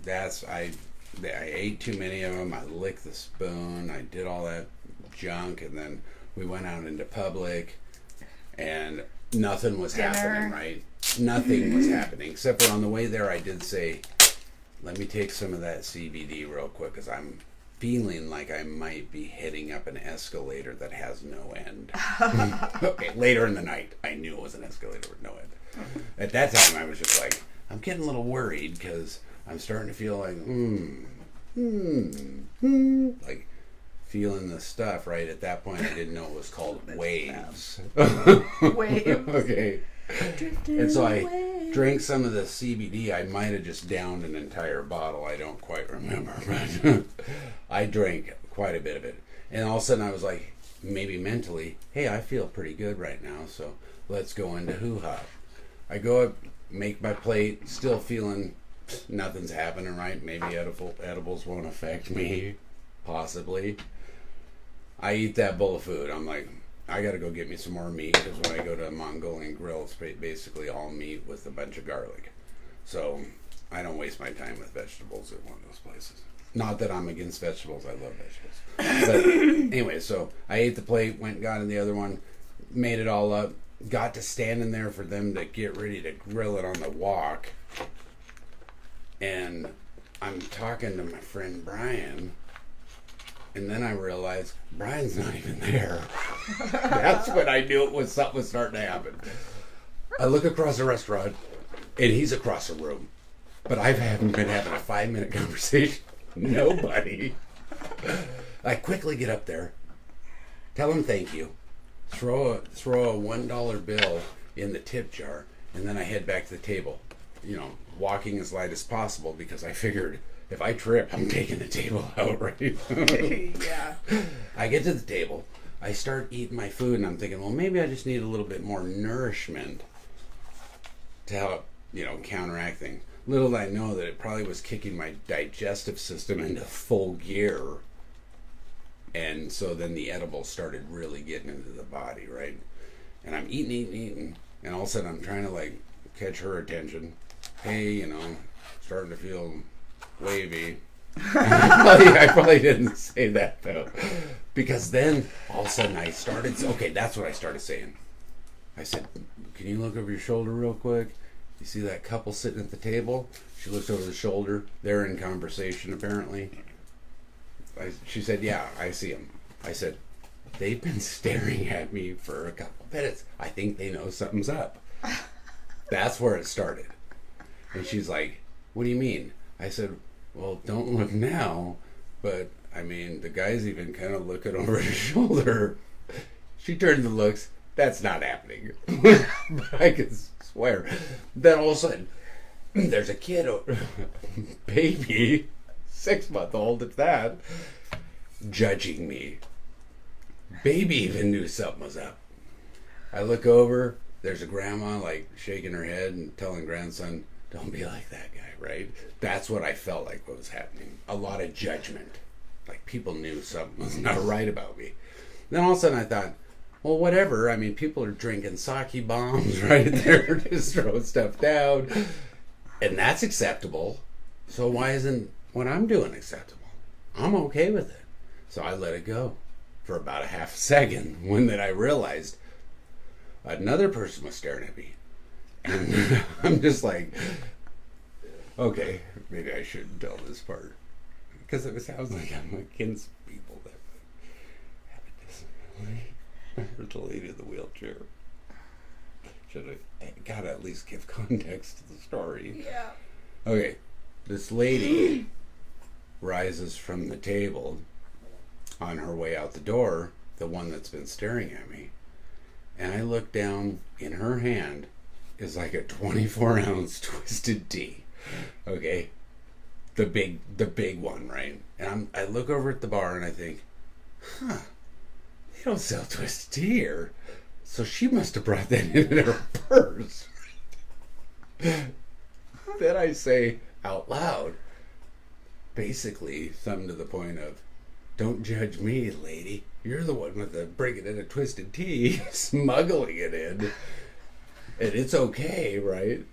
I ate too many of them. I licked the spoon. I did all that junk, and then we went out into public, and nothing was happening. Right? Nothing was happening except for on the way there, I did say, "Let me take some of that CBD real quick," because I'm feeling like I might be heading up an escalator that has no end. Okay, later in the night, I knew it was an escalator with no end. At that time, I was just like, I'm getting a little worried because I'm starting to feel like, like feeling the stuff, right? At that point, I didn't know it was called waves. Waves. Okay. Drifting And so I away. drank some of the CBD. I might have just downed an entire bottle. I don't quite remember, but I drank quite a bit of it. And all of a sudden I was like, maybe mentally, hey, I feel pretty good right now, so let's go into hoo-ha. I go up, make my plate, still feeling nothing's happening, right? Maybe edibles won't affect me, possibly. I eat that bowl of food. I'm like, I gotta go get me some more meat, because when I go to a Mongolian grill, it's basically all meat with a bunch of garlic. So I don't waste my time with vegetables at one of those places. Not that I'm against vegetables, I love vegetables. But anyway, so I ate the plate, went and got in the other one, made it all up, got to standing there for them to get ready to grill it on the wok. And I'm talking to my friend Brian, and then I realized Brian's not even there. That's when I knew something was starting to happen. I look across the restaurant, and he's across the room. But I haven't been having a 5-minute conversation Nobody. I quickly get up there, tell him thank you, throw a $1 bill in the tip jar, and then I head back to the table. You know, walking as light as possible because I figured if I trip, I'm taking the table out, right? Yeah. I get to the table, I start eating my food, and I'm thinking, well, maybe I just need a little bit more nourishment to help, you know, counteract things. Little did I know that it probably was kicking my digestive system into full gear. And so then the edibles started really getting into the body, right? And I'm eating. And all of a sudden I'm trying to like catch her attention. Hey, you know, starting to feel wavy. I probably didn't say that though. Because then all of a sudden I started, okay, that's what I started saying. I said, can you look over your shoulder real quick? You see that couple sitting at the table? She looks over the shoulder. They're in conversation apparently. She said, yeah, I see them. I said, they've been staring at me for a couple minutes. I think they know something's up. That's where it started. And she's like, what do you mean? I said, well, don't look now. But, I mean, the guy's even kind of looking over his shoulder. She turns and looks. That's not happening. But I can swear. Then all of a sudden, there's a kid, baby, 6-month-old at that, judging me. Baby even knew something was up. I look over, there's a grandma like shaking her head and telling grandson, don't be like that guy, right? That's what I felt like what was happening. A lot of judgment. Like people knew something was not right about me. Then all of a sudden I thought, well, whatever. I mean, people are drinking sake bombs right there, just throwing stuff down. And that's acceptable. So why isn't what I'm doing acceptable? I'm okay with it. So I let it go for about a half a second when then I realized another person was staring at me. And I'm just like, okay, maybe I shouldn't tell this part. Because it sounds like I'm against people that have a disability. Or the lady in the wheelchair. Should I gotta at least give context to the story. Yeah. Okay, this lady rises from the table on her way out the door, the one that's been staring at me, and I look down. In her hand is like a 24-ounce twisted tea. Okay, the big one, right? And I look over at the bar and I think, huh, they don't sell twisted tea here. So she must have brought that in her purse. Then I say out loud, basically something to the point of, don't judge me, lady. You're the one with the bringing in a twisted tea, smuggling it in. And it's okay, right?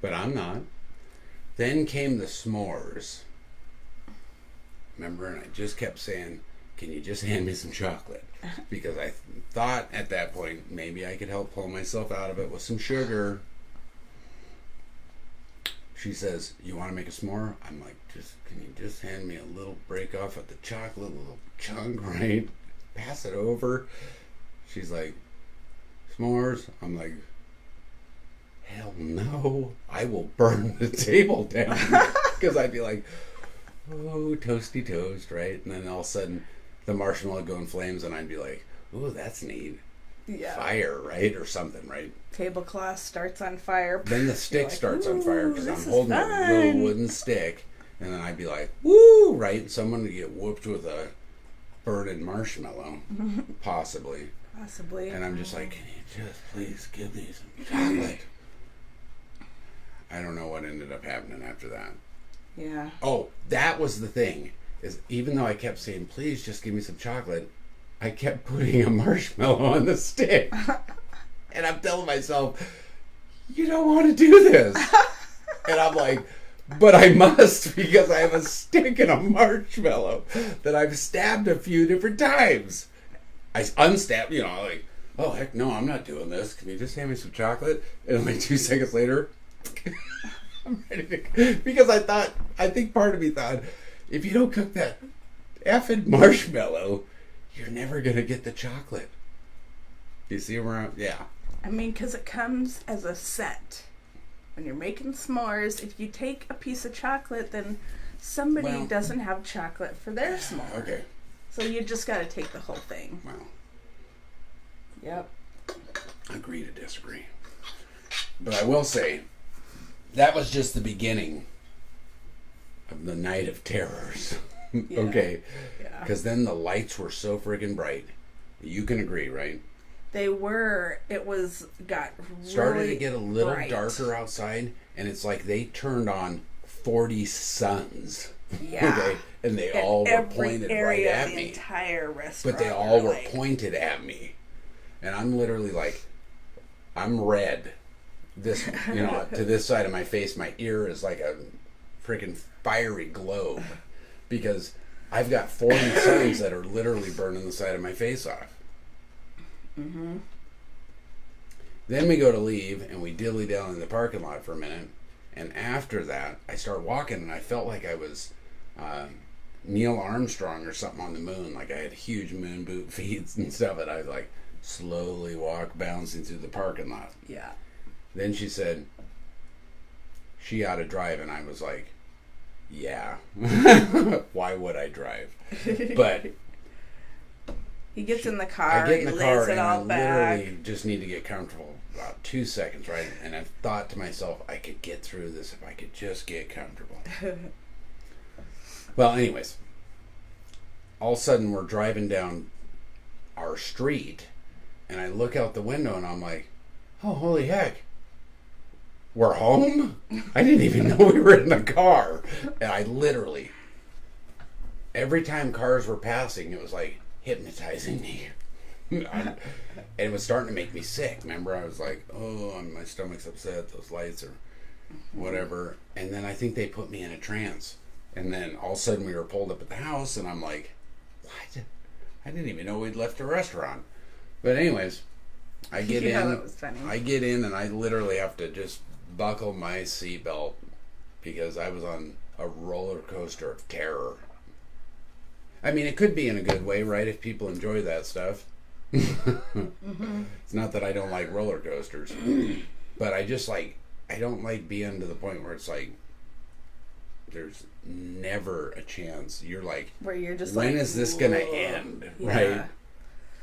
But I'm not. Then came the s'mores. Remember, and I just kept saying, can you just hand me some chocolate? Because I thought at that point maybe I could help pull myself out of it with some sugar. She says, you want to make a s'more? I'm like, can you just hand me a little break off of the chocolate, a little chunk, right? Pass it over. She's like, s'mores? I'm like, hell no. I will burn the table down. Because I'd be like, oh, toasty toast, right? And then all of a sudden the marshmallow would go in flames and I'd be like, ooh, that's neat. Yeah. Fire, right? Or something, right? Tablecloth starts on fire. Then the stick like, starts on fire because I'm holding fun. a little wooden stick. And then I'd be like, woo, right? And someone would get whooped with a burning marshmallow, possibly. Possibly. And I'm just like, can you just please give me some chocolate? I don't know what ended up happening after that. Yeah. Oh, that was the thing. Is even though I kept saying, please just give me some chocolate, I kept putting a marshmallow on the stick. And I'm telling myself, you don't want to do this. And I'm like, but I must because I have a stick and a marshmallow that I've stabbed a few different times. I unstabbed, you know, like, oh, heck no, I'm not doing this. Can you just hand me some chocolate? And like 2 seconds later, I'm ready to, because I think part of me thought, if you don't cook that effing marshmallow, you're never going to get the chocolate. You see where I'm, yeah. I mean, because it comes as a set. when you're making s'mores, if you take a piece of chocolate, then somebody doesn't have chocolate for their s'more. Okay. So you just got to take the whole thing. Well. Yep. Agree to disagree. But I will say, that was just the beginning of the night of terrors. Yeah. Okay? Yeah. Because then the lights were so friggin' bright. You can agree, right? They were. It got really Started to get a little bright. darker outside, and it's like they turned on 40 suns. Yeah. Okay? And they all were pointed right at me. Entire restaurant. But they all were pointed at me. And I'm literally like, I'm red. This, to this side of my face, my ear is like a freaking fiery globe. Because I've got 40 suns that are literally burning the side of my face off. Mm-hmm. Then we go to leave, and we dilly down in the parking lot for a minute. And after that, I start walking, and I felt like I was Neil Armstrong or something on the moon. Like I had huge moon boot feet and stuff, and I like slowly walk bouncing through the parking lot. Yeah. Then she said she ought to drive, and I was like, yeah. Why would I drive? But he gets in the car, I get in the car, and I back. literally just need to get comfortable. About 2 seconds, right? And I thought to myself, I could get through this if I could just get comfortable. Well, anyways, all of a sudden we're driving down our street, and I look out the window, and I'm like, oh, holy heck. We're home? I didn't even know we were in the car. And I literally, every time cars were passing, it was like hypnotizing me. And it was starting to make me sick. Remember, I was like, oh, my stomach's upset, those lights or whatever. And then I think they put me in a trance. And then all of a sudden we were pulled up at the house, and I'm like, what? I didn't even know we'd left the restaurant. But anyways, I get Yeah, in. that was funny. I get in, and I literally have to just buckle my seatbelt because I was on a roller coaster of terror. I mean, it could be in a good way, right? If people enjoy that stuff. Mm-hmm. It's not that I don't like roller coasters, but I don't like being to the point where it's like there's never a chance. You're like, where you're just when like, is this gonna whoa. end? Yeah. Right?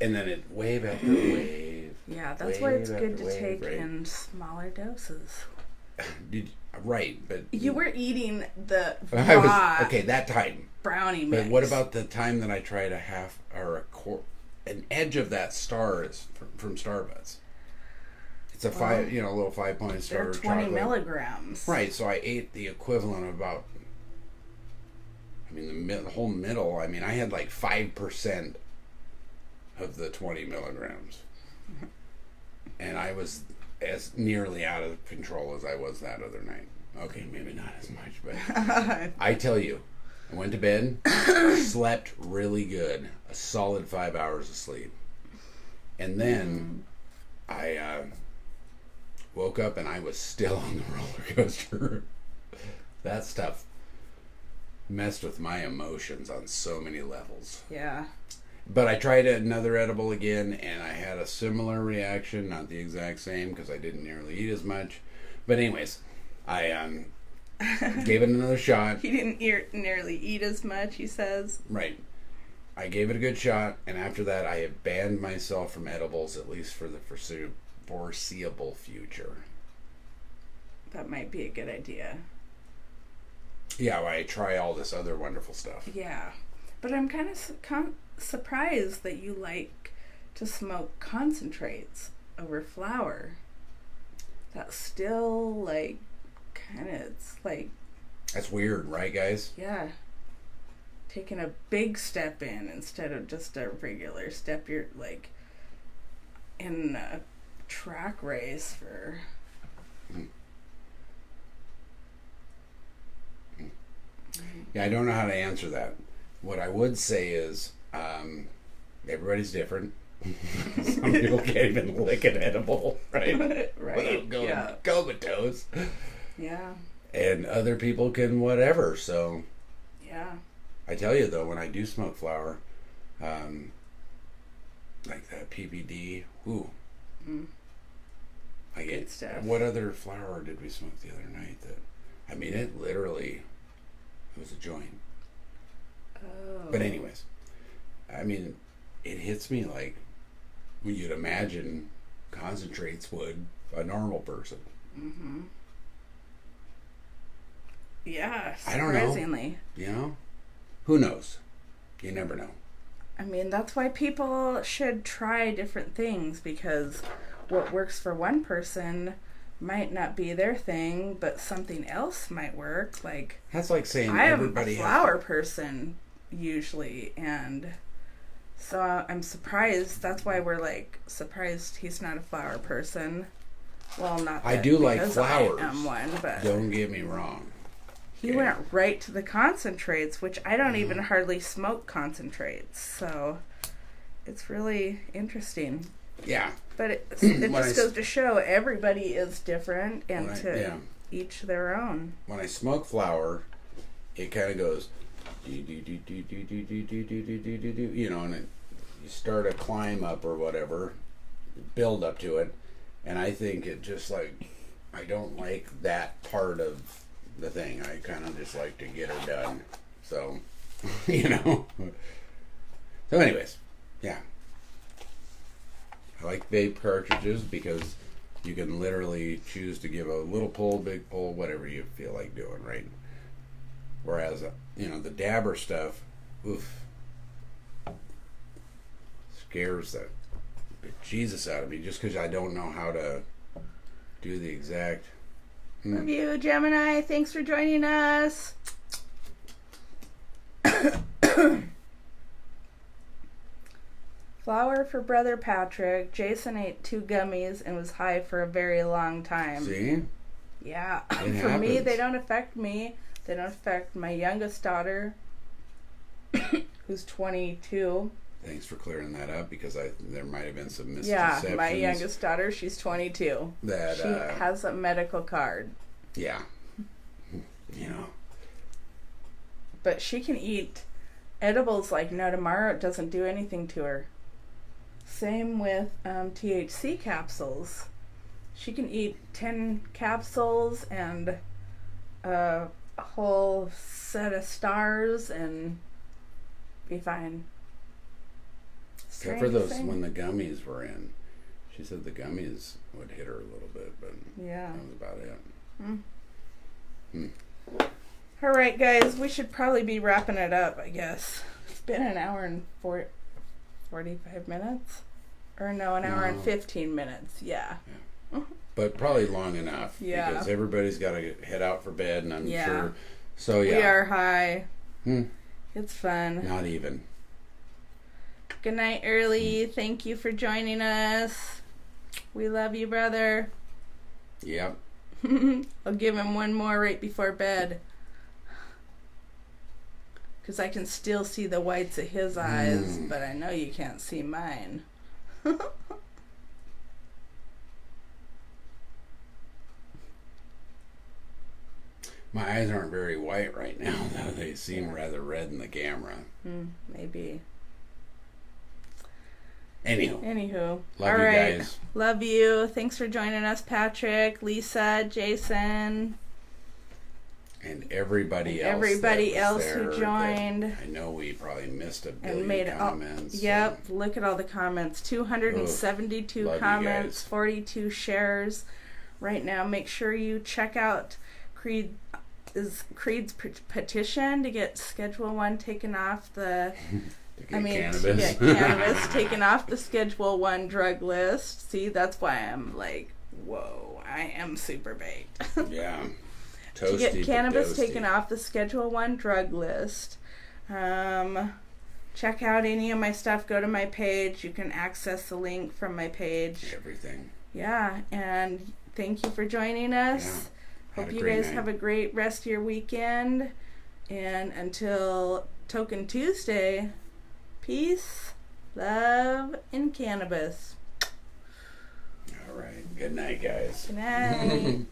And then it wave after wave. Yeah, that's wave why it's good after to take right? in smaller doses. Right, but You were eating the I was raw okay that time. brownie mix. But what about the time that I tried a half or a quarter? An edge of that star is from Starbucks. It's a little 5-point star. They're 20 chocolate. milligrams. Right, so I ate the equivalent of about. I mean, the whole middle. I mean, I had like 5% of the 20 milligrams, and I was as nearly out of control as I was that other night. Okay, maybe not as much, but I tell you. I went to bed, slept really good, a solid 5 hours of sleep. And then I woke up and I was still on the roller coaster. That stuff messed with my emotions on so many levels. Yeah. But I tried another edible again, and I had a similar reaction, not the exact same because I didn't nearly eat as much. But anyways, I gave it another shot. He didn't nearly eat as much, he says. Right. I gave it a good shot, and after that, I have banned myself from edibles, at least for the foreseeable future. That might be a good idea. Yeah, well, I try all this other wonderful stuff. Yeah. But I'm kind of surprised that you like to smoke concentrates over flour. That's still, like, it's like... That's weird, right, guys? Yeah. Taking a big step in instead of just a regular step. You're, like, in a track race for... Yeah, I don't know how to answer that. What I would say is, everybody's different. Some people can't even lick an edible, right? Right. Without going comatose. Yeah. And other people can whatever, so... Yeah. I tell you, though, when I do smoke flower, like that PPD, ooh. I Good get stuff. what other flower did we smoke the other night that I mean it literally it was a joint. Oh. But anyways, I mean it hits me like when you'd imagine concentrates would a normal person. Mm-hmm. Yeah, I don't know. surprisingly. You know? Who knows? You never know. I mean, that's why people should try different things, because what works for one person might not be their thing, but something else might work. Like, That's like saying I am a everybody flower person usually, and so I'm surprised. That's why we're like surprised he's not a flower person. Well, not I that do like because flowers. I am one, but Don't get me wrong. he went right to the concentrates, which I don't even hardly smoke concentrates. So it's really interesting. Yeah. But it When just I goes to show everybody is different, and When I- to yeah. each their own. When I smoke flower, it kind of goes, you know, and you start a climb up or whatever, build up to it, and I think it just like, I don't like that part of the thing. I kind of just like to get her done. So, you know. So anyways, yeah. I like vape cartridges because you can literally choose to give a little pull, big pull, whatever you feel like doing, right? Whereas, you know, the dabber stuff, oof, scares the Jesus out of me just because I don't know how to do the exact. Love you, Gemini. Thanks for joining us. Flower for Brother Patrick. Jason ate 2 gummies and was high for a very long time. See? Yeah. It For me, happens. they don't affect me. They don't affect my youngest daughter, who's 22. Thanks for clearing that up because there might have been some Yeah, misconceptions. my youngest daughter, she's 22. That, She has a medical card. Yeah. You know. But she can eat edibles like no tomorrow. It doesn't do anything to her. Same with THC capsules. She can eat 10 capsules and a whole set of stars and be fine. Except for those when the gummies were in. She said the gummies would hit her a little bit, but Yeah. that was about it. All right, guys, we should probably be wrapping it up, I guess. It's been an hour and 45 minutes? Or no, an hour and 15 minutes. Yeah. But probably long enough. Yeah. Because everybody's got to head out for bed, and I'm Yeah. sure. So, yeah. We are high. Hmm. It's fun. Not even. Good night, Early. Thank you for joining us. We love you, brother. Yep. I'll give him one more right before bed. Because I can still see the whites of his eyes, but I know you can't see mine. My eyes aren't very white right now, though. They seem rather red in the camera. Maybe. Love Anywho. All you right. guys. Love you. Thanks for joining us, Patrick, Lisa, Jason. And everybody else. Everybody that was else who there that joined. I know we probably missed a And billion made comments. Yep, look at all the comments. 272 love you comments, guys. 42 shares. Right now, make sure you check out Creed's petition to get Schedule 1 taken off the Cannabis. to get cannabis taken off the Schedule 1 drug list. See, that's why I'm like, whoa, I am super baked. Yeah. To Toasty, get cannabis but toasty. taken off the Schedule 1 drug list. Check out any of my stuff. Go to my page. You can access the link from my page. Everything. Yeah, and thank you for joining us. Yeah. Hope Had a you great guys night. have a great rest of your weekend. And until Token Tuesday, peace, love, and cannabis. All right. Good night, guys. Good night.